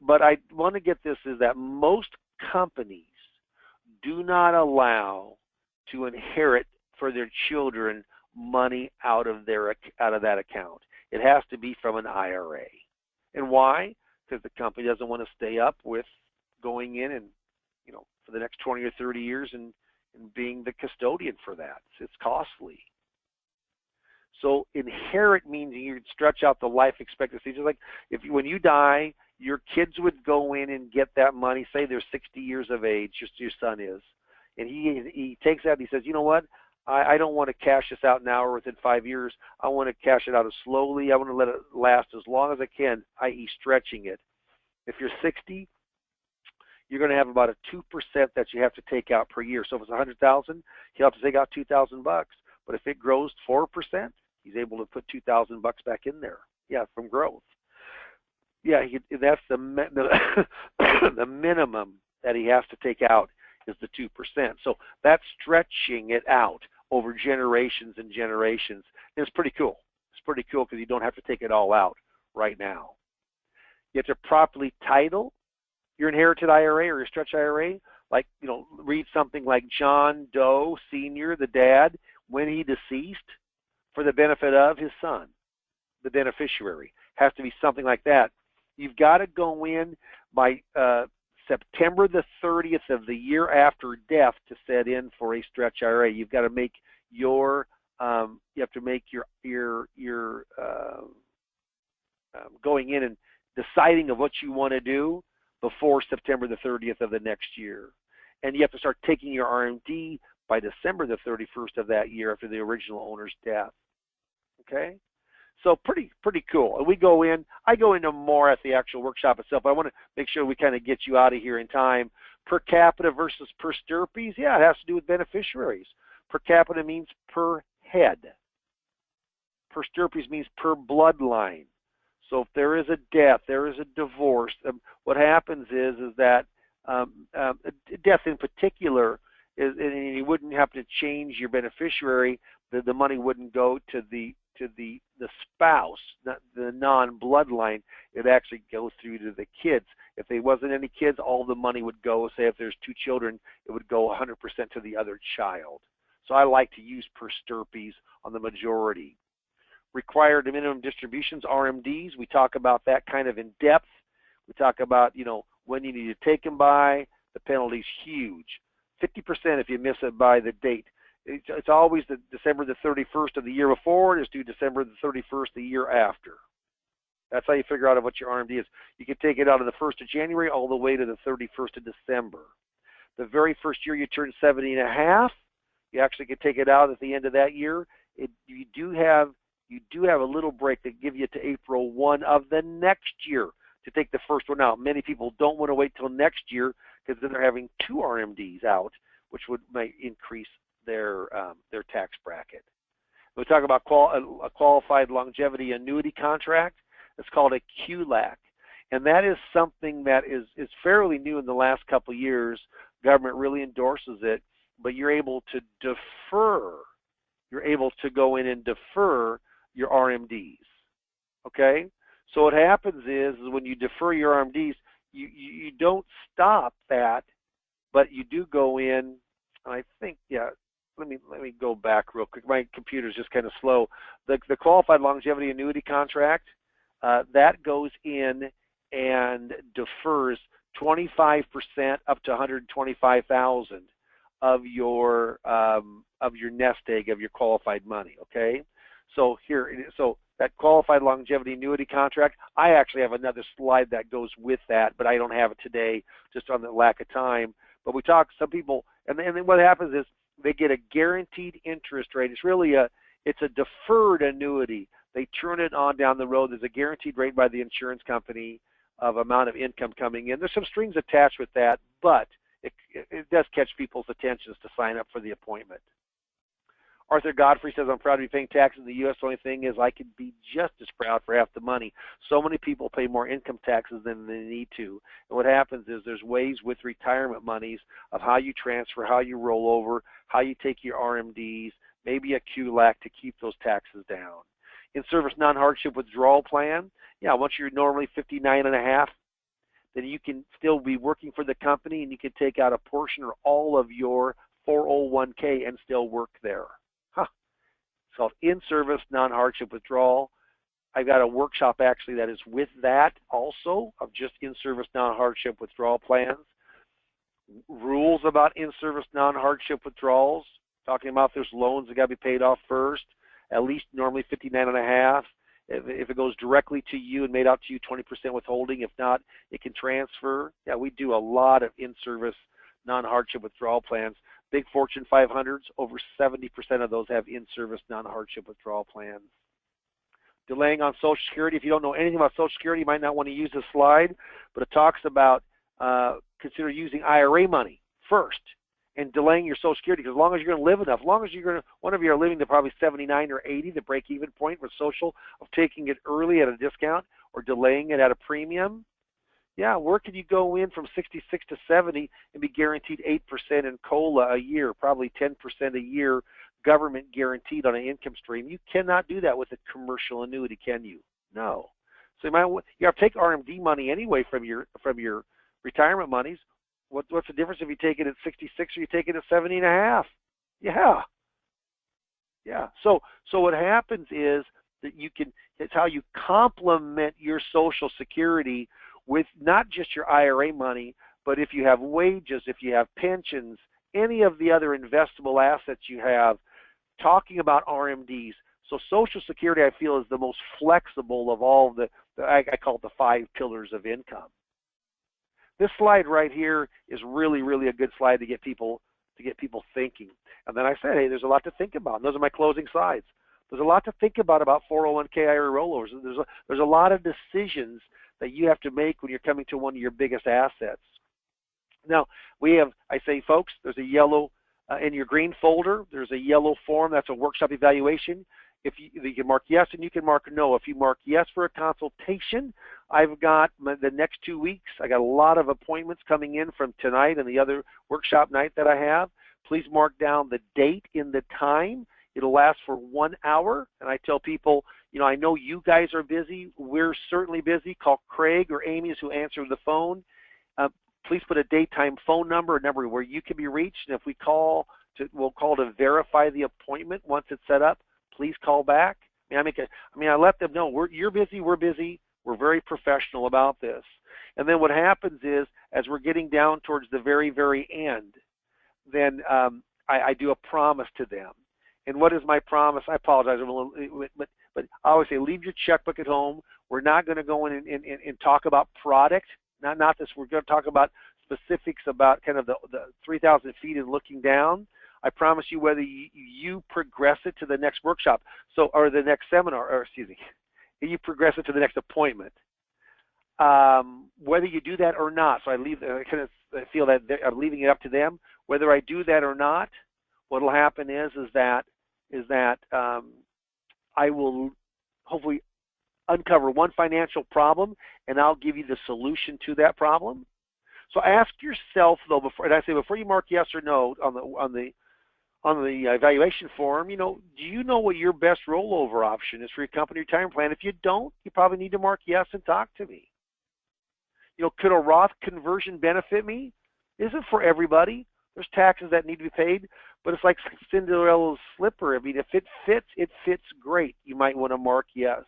But I want to get this is that most companies do not allow to inherit for their children money out of that account. It has to be from an IRA. And why? Because the company doesn't want to stay up with going in and, for the next 20 or 30 years and being the custodian for that. It's costly. So inherit means you stretch out the life expectancy. Just like when you die, your kids would go in and get that money. Say they're 60 years of age, your son is, and he takes that and he says, you know what? I don't want to cash this out now or within 5 years. I want to cash it out slowly. I want to let it last as long as I can, i.e. stretching it. If you're 60, you're going to have about a 2% that you have to take out per year. So if it's $100,000, he'll have to take out $2,000. But if it grows 4%, he's able to put $2,000 back in there. Yeah, from growth. Yeah, that's the the minimum that he has to take out is the 2%. So that's stretching it out over generations and generations. And it's pretty cool. It's pretty cool because you don't have to take it all out right now. You have to properly title your inherited IRA or your stretch IRA. Like, read something like John Doe Sr., the dad, when he deceased, for the benefit of his son, the beneficiary. Has to be something like that. You've got to go in by September the 30th of the year after death to set in for a stretch IRA. You've got to make your going in and deciding of what you want to do before September the 30th of the next year. And you have to start taking your RMD by December the 31st of that year after the original owner's death. Okay? So pretty cool. And I go into more at the actual workshop itself, but I want to make sure we kind of get you out of here in time. Per capita versus per stirpes, yeah, it has to do with beneficiaries. Per capita means per head. Per stirpes means per bloodline. So if there is a death, there is a divorce, what happens is that death in particular, and you wouldn't have to change your beneficiary, the money wouldn't go to the spouse, the non-bloodline. It actually goes through to the kids. If there wasn't any kids, all the money would go, say if there's 2 children, it would go 100% to the other child. So I like to use per stirpes on the majority. Required minimum distributions, RMDs, we talk about that kind of in depth. We talk about, when you need to take them by. The penalty's huge. 50% if you miss it by the date. It's always the December the 31st of the year before. It's due December the 31st the year after. That's how you figure out what your RMD is. You can take it out of the 1st of January all the way to the 31st of December. The very first year you turn 70 and a half, you actually can take it out at the end of that year. You do have a little break that give you to April 1 of the next year to take the first one out. Many people don't want to wait till next year because then they're having 2 RMDs out, which might increase their tax bracket. We talk about a qualified longevity annuity contract. It's called a QLAC, and that is something that is fairly new in the last couple of years. Government really endorses it, but you're able to defer. You're able to go in and defer your RMDs. Okay? So what happens is when you defer your RMDs, you don't stop that, but you do go in. I think, yeah. Let me go back real quick. My computer's just kind of slow. The qualified longevity annuity contract, that goes in and defers 25% up to $125,000 of your nest egg of your qualified money. Okay, so that qualified longevity annuity contract, I actually have another slide that goes with that, but I don't have it today just on the lack of time. But we talk some people, and then what happens is they get a guaranteed interest rate. It's a deferred annuity. They turn it on down the road. There's a guaranteed rate by the insurance company of amount of income coming in. There's some strings attached with that, but it does catch people's attentions to sign up for the appointment. Arthur Godfrey says, I'm proud to be paying taxes in the U.S. The only thing is I could be just as proud for half the money. So many people pay more income taxes than they need to. And what happens is there's ways with retirement monies of how you transfer, how you roll over, how you take your RMDs, maybe a QLAC to keep those taxes down. In-service non-hardship withdrawal plan, yeah, once you're normally 59 and a half, then you can still be working for the company and you can take out a portion or all of your 401k and still work there. It's called in-service non-hardship withdrawal. I've got a workshop actually that is with that also of just in-service non-hardship withdrawal plans. Rules about in-service non-hardship withdrawals, talking about there's loans that got to be paid off first, at least normally 59 and a half. If it goes directly to you and made out to you, 20% withholding. If not, it can transfer. Yeah, we do a lot of in-service non-hardship withdrawal plans. Big Fortune 500s, over 70% of those have in-service non-hardship withdrawal plans. Delaying on Social Security. If you don't know anything about Social Security, you might not want to use this slide, but it talks about consider using IRA money first and delaying your Social Security, because as long as you're going to live enough, as long as one of you are living to probably 79 or 80, the break-even point with Social, of taking it early at a discount or delaying it at a premium. Yeah, where could you go in from 66 to 70 and be guaranteed 8% in COLA a year, probably 10% a year, government guaranteed on an income stream? You cannot do that with a commercial annuity, can you? No. So you have to take RMD money anyway from your retirement monies. What's the difference if you take it at 66 or you take it at 70 and a half? Yeah. Yeah. So what happens is that it's how you complement your Social Security with not just your IRA money, but if you have wages, if you have pensions, any of the other investable assets you have, talking about RMDs. So Social Security, I feel, is the most flexible of all I call it the 5 pillars of income. This slide right here is really, really a good slide to get people to get people thinking. And then I said, hey, there's a lot to think about. And those are my closing slides. There's a lot to think about 401k IRA rollovers. There's a lot of decisions that you have to make when you're coming to one of your biggest assets. Now, we have, I say, folks, there's a yellow, in your green folder, there's a yellow form. That's a workshop evaluation. If you can mark yes and you can mark no. If you mark yes for a consultation, I've got the next 2 weeks. I got a lot of appointments coming in from tonight and the other workshop night that I have. Please mark down the date and the time. It'll last for 1 hour. And I tell people, I know you guys are busy. We're certainly busy. Call Craig or Amy who answer the phone. Please put a date, time, phone number, a number where you can be reached. And if we'll call to verify the appointment once it's set up. Please call back. I let them know you're busy, we're busy. We're very professional about this. And then what happens is, as we're getting down towards the very, very end, then I do a promise to them. And what is my promise? I apologize, but I always say, leave your checkbook at home. We're not going to go in and talk about product. Not this. We're going to talk about specifics about kind of the 3,000 feet and looking down. I promise you, whether you progress it to the next workshop, or the next seminar, or excuse me, you progress it to the next appointment, whether you do that or not. So I feel that I'm leaving it up to them. Whether I do that or not, what will happen is that I will hopefully uncover one financial problem, and I'll give you the solution to that problem. So ask yourself though, before you mark yes or no on the evaluation form, do you know what your best rollover option is for your company retirement plan? If you don't, you probably need to mark yes and talk to me. Could a Roth conversion benefit me? Isn't for everybody. There's taxes that need to be paid, but it's like Cinderella's slipper. If it fits great. You might want to mark yes.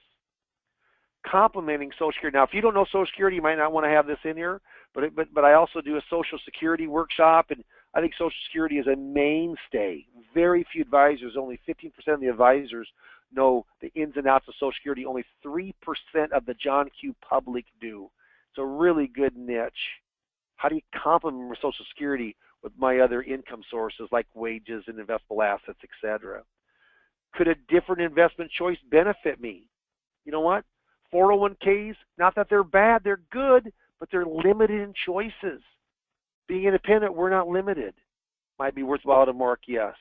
Complementing Social Security. Now, if you don't know Social Security, you might not want to have this in here, but I also do a Social Security workshop, and I think Social Security is a mainstay. Very few advisors, only 15% of the advisors know the ins and outs of Social Security. Only 3% of the John Q. public do. It's a really good niche. How do you complement Social Security with my other income sources like wages and investable assets, etc.? Could a different investment choice benefit me? You know what? 401ks, not that they're bad, they're good, but they're limited in choices. Being independent, we're not limited. Might be worthwhile to mark yes.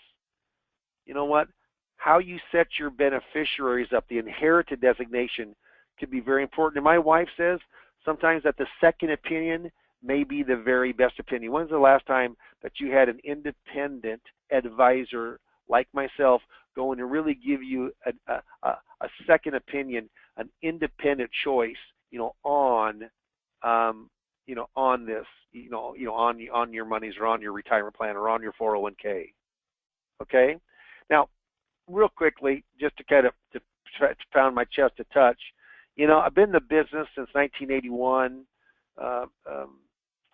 You know what? How you set your beneficiaries up, the inherited designation, could be very important. And my wife says sometimes that the second opinion may be the very best opinion. When's the last time that you had an independent advisor like myself go in and really give you a second opinion, an independent choice, on this, on your monies or on your retirement plan or on your 401k. Okay? Now, real quickly, just to kind of to pound my chest a touch, I've been in the business since 1981,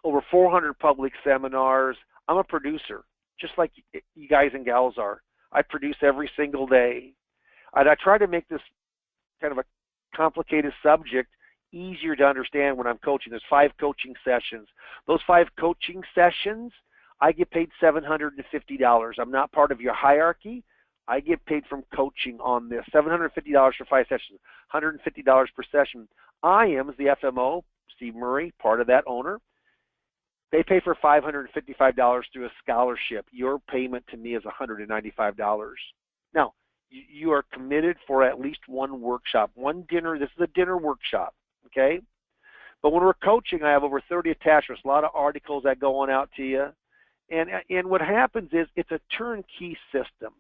over 400 public seminars. I'm a producer, just like you guys and gals are. I produce every single day. And I try to make this kind of a complicated subject easier to understand when I'm coaching. There's 5 coaching sessions. Those 5 coaching sessions, I get paid $750. I'm not part of your hierarchy. I get paid from coaching on this. $750 for 5 sessions, $150 per session. IAMS, the FMO, Steve Murray, part of that owner, they pay for $555 through a scholarship. Your payment to me is $195. Now, you are committed for at least one workshop, one dinner. This is a dinner workshop, okay? But when we're coaching, I have over 30 attachments, a lot of articles that go on out to you. And what happens is it's a turnkey system.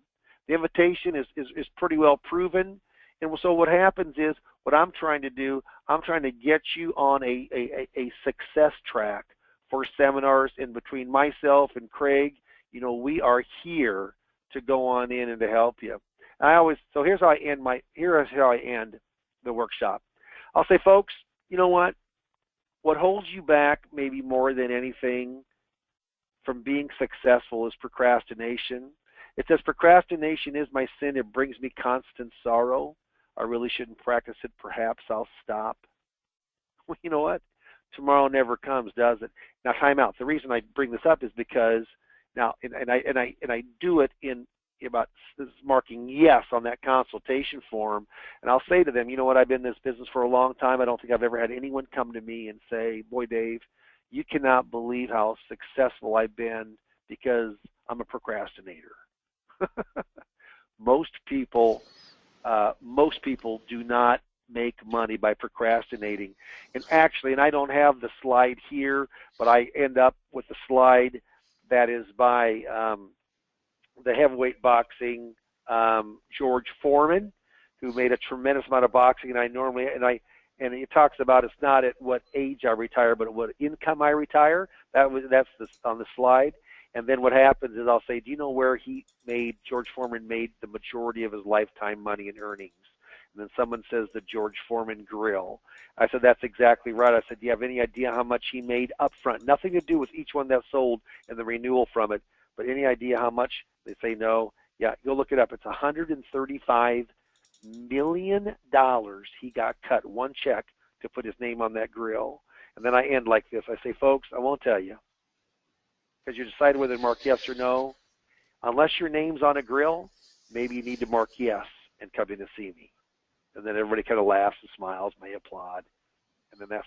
The invitation is pretty well proven. And so what happens is, what I'm trying to do, I'm trying to get you on a success track for seminars. In between myself and Craig, we are here to go on in and to help you. So here's how I end the workshop. I'll say, folks, you know what? What holds you back maybe more than anything from being successful is procrastination. It says, procrastination is my sin. It brings me constant sorrow. I really shouldn't practice it. Perhaps I'll stop. Well, you know what? Tomorrow never comes, does it? Now, time out. The reason I bring this up is because Now, and I do it in about marking yes on that consultation form, and I'll say to them, you know what, I've been in this business for a long time. I don't think I've ever had anyone come to me and say, boy, Dave, you cannot believe how successful I've been because I'm a procrastinator. Most people do not make money by procrastinating. And actually, and I don't have the slide here, but I end up with the slide that is by the heavyweight boxing George Foreman, who made a tremendous amount of boxing. And he talks about it's not at what age I retire, but at what income I retire. That's on the slide. And then what happens is I'll say, do you know where George Foreman made the majority of his lifetime money and earnings? And then someone says the George Foreman Grill. I said, that's exactly right. I said, do you have any idea how much he made up front? Nothing to do with each one that sold and the renewal from it, but any idea how much? They say no. Yeah, go look it up. It's $135 million he got cut, one check, to put his name on that grill. And then I end like this. I say, folks, I won't tell you, because you decide whether to mark yes or no. Unless your name's on a grill, maybe you need to mark yes and come in to see me. And then everybody kind of laughs and smiles, may applaud. And then that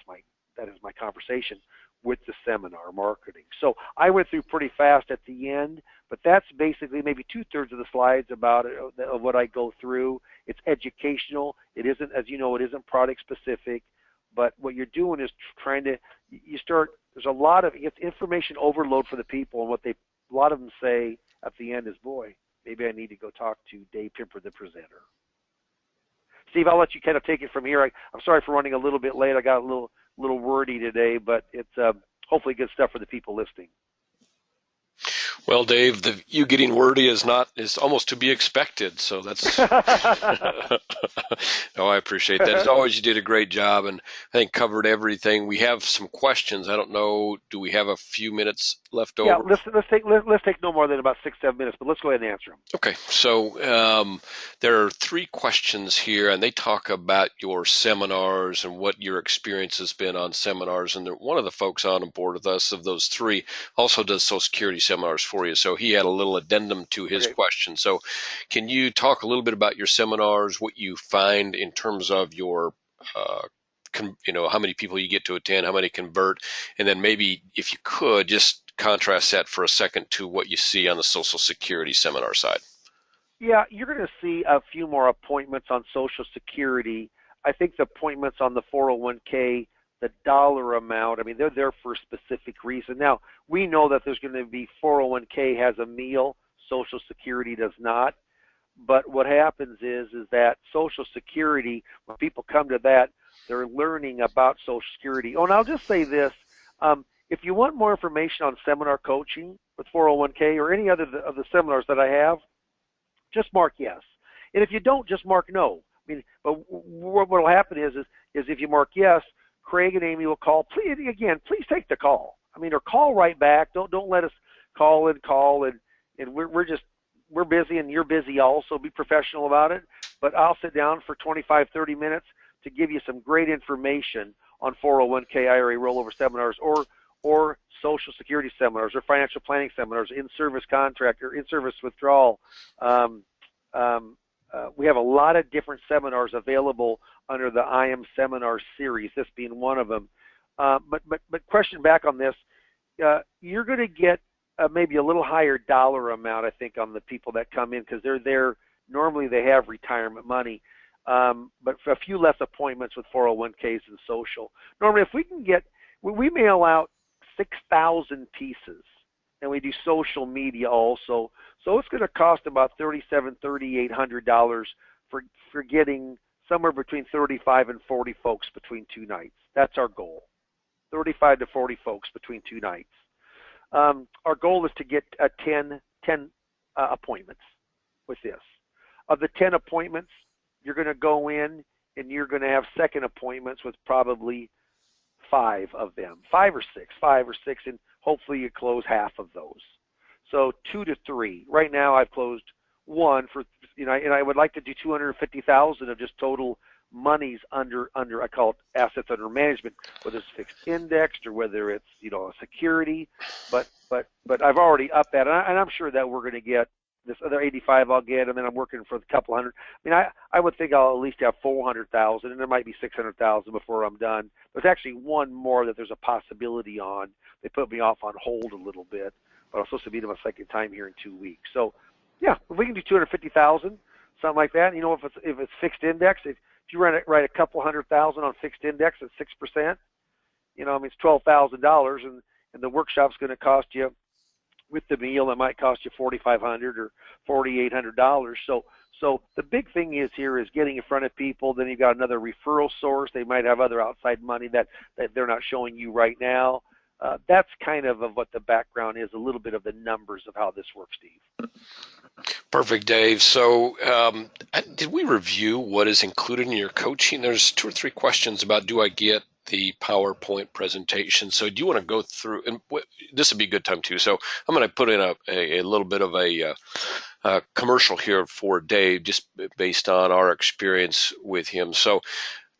is my conversation with the seminar marketing. So I went through pretty fast at the end, but that's basically maybe 2/3 of the slides about it, of what I go through. It's educational. It isn't, as you know, it isn't product specific, but what you're doing is there's a lot of information overload for the people, and a lot of them say at the end is, boy, maybe I need to go talk to Dave Pimper, the presenter. Steve, I'll let you kind of take it from here. I'm sorry for running a little bit late. I got a little wordy today, but it's hopefully good stuff for the people listening. Well, Dave, you getting wordy is almost to be expected. So that's no, I appreciate that. As always, you did a great job, and I think covered everything. We have some questions. I don't know. Do we have a few minutes left over? Yeah, let's take no more than about 6-7 minutes, but let's go ahead and answer them. Okay, so there are 3 questions here, and they talk about your seminars and what your experience has been on seminars. And one of the folks on board with us of those 3 also does Social Security seminars for you, so he had a little addendum to his question. So can you talk a little bit about your seminars, what you find in terms of your how many people you get to attend, how many convert, and then maybe if you could just contrast that for a second to what you see on the Social Security seminar side. Yeah, you're going to see a few more appointments on Social Security. I think the appointments on the 401k, the dollar amount, I mean, they're there for a specific reason. Now, we know that there's going to be 401k has a meal, Social Security does not. But what happens is that Social Security, when people come to that, they're learning about Social Security. Oh, and I'll just say this. If you want more information on seminar coaching with 401k or any other of the seminars that I have, just mark yes. And if you don't, just mark no. I mean, but what will happen is if you mark yes, Craig and Amy will call. Please take the call. I mean, or call right back. Don't let us call and we're busy and you're busy also. Be professional about it. But I'll sit down for 25, 30 minutes to give you some great information on 401k IRA rollover seminars or Social Security seminars or financial planning seminars, in-service contract or in-service withdrawal. We have a lot of different seminars available under the IAMS seminar series, this being one of them. But question back on this, you're going to get maybe a little higher dollar amount, I think, on the people that come in because they're there. Normally they have retirement money, but for a few less appointments with 401ks and social. Normally, if we mail out 6,000 pieces, and we do social media also. So it's going to cost about $3,800 for getting somewhere between 35 and 40 folks between 2 nights. That's our goal, 35 to 40 folks between 2 nights. Our goal is to get 10 appointments with this. Of the 10 appointments, you're going to go in and you're going to have second appointments with probably 5 of them, 5 or 6, and hopefully you close half of those. So 2 to 3. Right now I've closed 1 for, and I would like to do 250,000 of just total monies under I call it assets under management, whether it's fixed indexed or whether it's a security. But I've already upped that, and I'm sure that we're going to get this other 85 I'll get, and then I'm working for the couple hundred. I mean, I would think I'll at least have 400,000, and there might be 600,000 before I'm done. There's actually one more that there's a possibility on. They put me off on hold a little bit, but I'm supposed to meet them a second time here in 2 weeks. So, yeah, if we can do 250,000, something like that. If it's fixed index, if you write a couple 100,000 on fixed index at 6%, it's $12,000, and the workshop's going to cost you, with the meal, that might cost you $4,500 or $4,800. So the big thing is getting in front of people. Then you've got another referral source. They might have other outside money that they're not showing you right now. That's kind of what the background is, a little bit of the numbers of how this works, Steve. Perfect, Dave. So did we review what is included in your coaching? There's 2 or 3 questions about, do I get the PowerPoint presentation? So do you want to go through, and this would be a good time too. So I'm going to put in a little bit of a commercial here for Dave, just based on our experience with him. So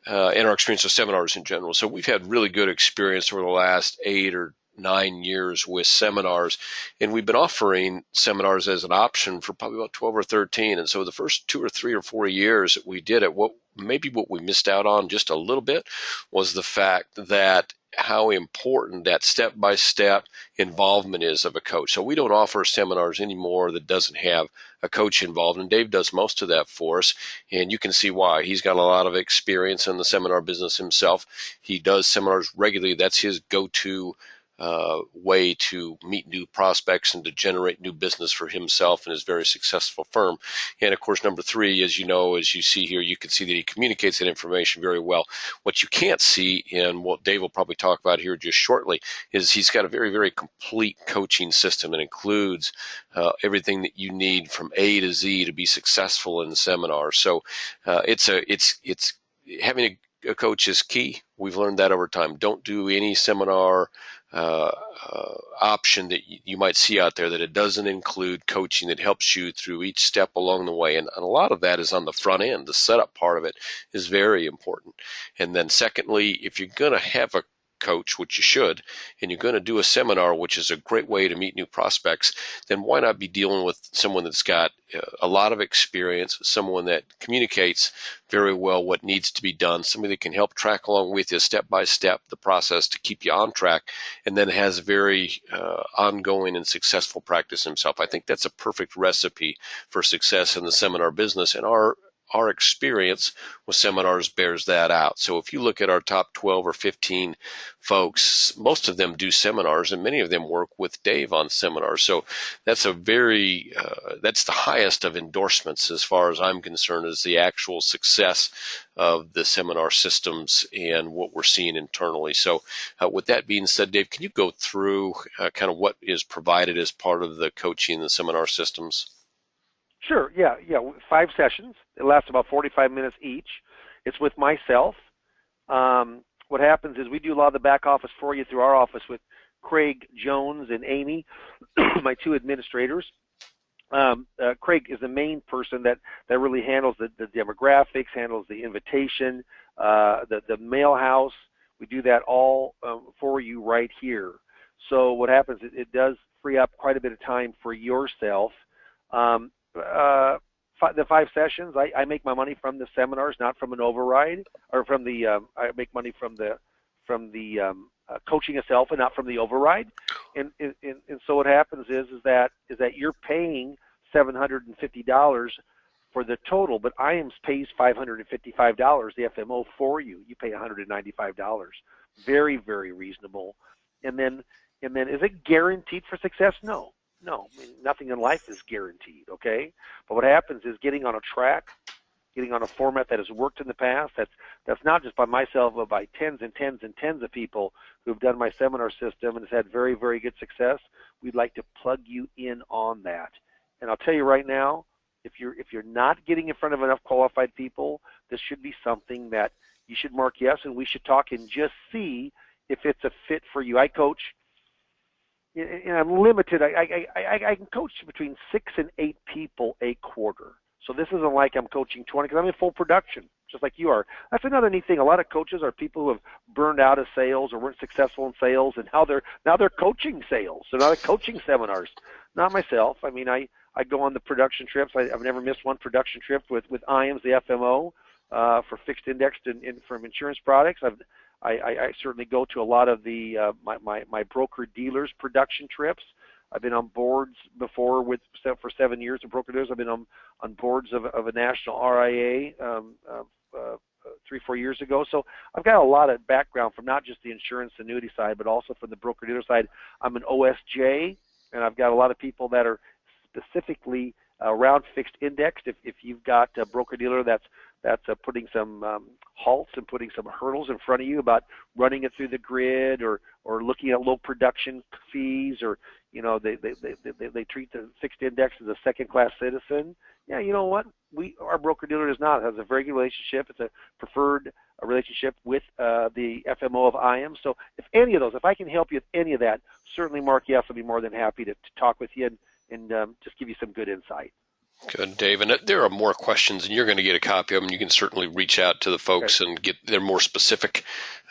and our experience with seminars in general. So we've had really good experience over the last 8 or 9 years with seminars, and we've been offering seminars as an option for probably about 12 or 13. And so the first 2 or 3 or 4 years that we did it, what we missed out on just a little bit was the fact that how important that step-by-step involvement is of a coach. So we don't offer seminars anymore that doesn't have a coach involved, and Dave does most of that for us, and you can see why. He's got a lot of experience in the seminar business himself. He does seminars regularly. That's his go-to way to meet new prospects and to generate new business for himself and his very successful firm. And of course, number 3, as you see here, you can see that he communicates that information very well. What you can't see, and what Dave will probably talk about here just shortly, is he's got a very, very complete coaching system that includes everything that you need from A to Z to be successful in the seminar. So it's having a coach is key. We've learned that over time. Don't do any seminar option that you might see out there that it doesn't include coaching that helps you through each step along the way. And a lot of that is on the front end. The setup part of it is very important. And then secondly, if you're going to have a coach, which you should, and you're going to do a seminar, which is a great way to meet new prospects, then why not be dealing with someone that's got a lot of experience, someone that communicates very well what needs to be done, somebody that can help track along with you step by step the process to keep you on track, and then has very ongoing and successful practice himself. I think that's a perfect recipe for success in the seminar business, and our experience with seminars bears that out. So if you look at our top 12 or 15 folks, most of them do seminars, and many of them work with Dave on seminars. So that's that's the highest of endorsements as far as I'm concerned, is the actual success of the seminar systems and what we're seeing internally. So with that being said, Dave, can you go through kind of what is provided as part of the coaching and the seminar systems? Sure, yeah. 5 sessions. It lasts about 45 minutes each. It's with myself. What happens is we do a lot of the back office for you through our office with Craig Jones and Amy, my 2 administrators. Craig is the main person that really handles the demographics, handles the invitation, the mail house. We do that all for you right here. So what happens is it does free up quite a bit of time for yourself. The 5 sessions, I make my money from the seminars, not from an override, or from the I make money from the coaching itself and not from the override. And so what happens is that you're paying $750 for the total, but IAMS pays $555, the FMO, for you. You pay $195. Very, very reasonable. And then is it guaranteed for success? No. I mean, nothing in life is guaranteed, okay? But what happens is getting on a track, getting on a format that has worked in the past, that's not just by myself, but by tens and tens and tens of people who've done my seminar system and has had very, very good success. We'd like to plug you in on that. And I'll tell you right now, if you're not getting in front of enough qualified people, this should be something that you should mark yes, and we should talk and just see if it's a fit for you. I coach, and I'm limited. I can coach between 6 and 8 people a quarter. So this isn't like I'm coaching 20, because I'm in full production. just like you are. That's another neat thing. A lot of coaches are people who have burned out of sales or weren't successful in sales, and now they're coaching sales. So now they're coaching seminars. Not myself. I mean, I go on the production trips. I've never missed one production trip with IAMS, the FMO, for fixed indexed and from insurance products. I certainly go to a lot of the my broker dealers production trips. I've been on boards before for 7 years of broker dealers. I've been on boards of a national RIA 3-4 years ago. So I've got a lot of background from not just the insurance annuity side, but also from the broker dealer side. I'm an OSJ, and I've got a lot of people that are specifically around fixed indexed. If you've got a broker dealer that's putting some halts and putting some hurdles in front of you about running it through the grid or looking at low production fees, or they treat the fixed index as a second-class citizen. Yeah, you know what? Our broker dealer does not. It has a very good relationship. It's a preferred relationship with the FMO of IAM. So if I can help you with any of that, certainly, Mark, yes, I'll be more than happy to talk with you and just give you some good insight. Good, Dave. And there are more questions, and you're going to get a copy of them. You can certainly reach out to the folks and get they're more specific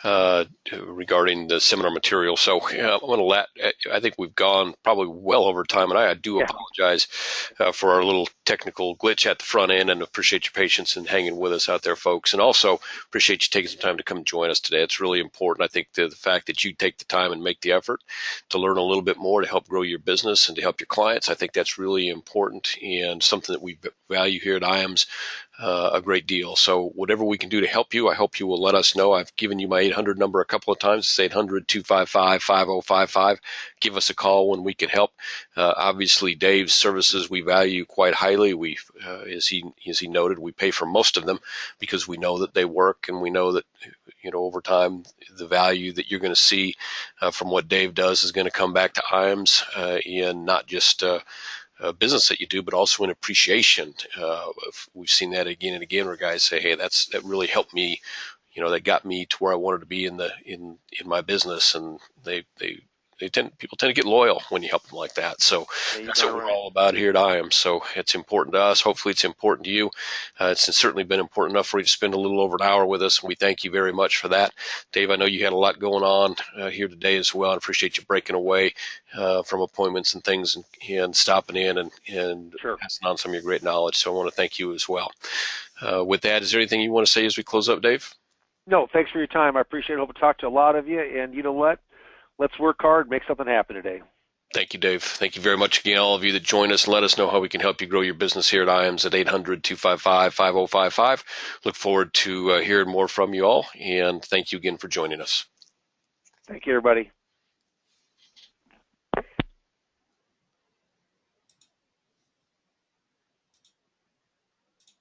regarding the seminar material. So I'm going to I think we've gone probably well over time, and I do apologize for our little technical glitch at the front end, and appreciate your patience and hanging with us out there, folks. And also appreciate you taking some time to come and join us today. It's really important. I think the fact that you take the time and make the effort to learn a little bit more to help grow your business and to help your clients, I think that's really important and something that we value here at IAMS a great deal. So whatever we can do to help you, I hope you will let us know. I've given you my 800 number a couple of times. It's 800-255-5055. Give us a call when we can help. Obviously, Dave's services we value quite highly. As he noted, we pay for most of them because we know that they work, and we know that over time the value that you're going to see from what Dave does is going to come back to IAMS in not just business that you do, but also in appreciation. We've seen that again and again where guys say, "Hey, that really helped me. That got me to where I wanted to be in my business." And people tend to get loyal when you help them like that. So that's what we're all about here at IAM. So it's important to us. Hopefully it's important to you. It's certainly been important enough for you to spend a little over an hour with us, and we thank you very much for that. Dave, I know you had a lot going on here today as well. I appreciate you breaking away from appointments and things and stopping in and passing on some of your great knowledge. So I want to thank you as well. With that, is there anything you want to say as we close up, Dave? No, thanks for your time. I appreciate it. Hope to talk to a lot of you. And you know what? Let's work hard, make something happen today. Thank you, Dave. Thank you very much again, all of you that join us. Let us know how we can help you grow your business here at IAMS at 800-255-5055. Look forward to hearing more from you all, and thank you again for joining us. Thank you, everybody.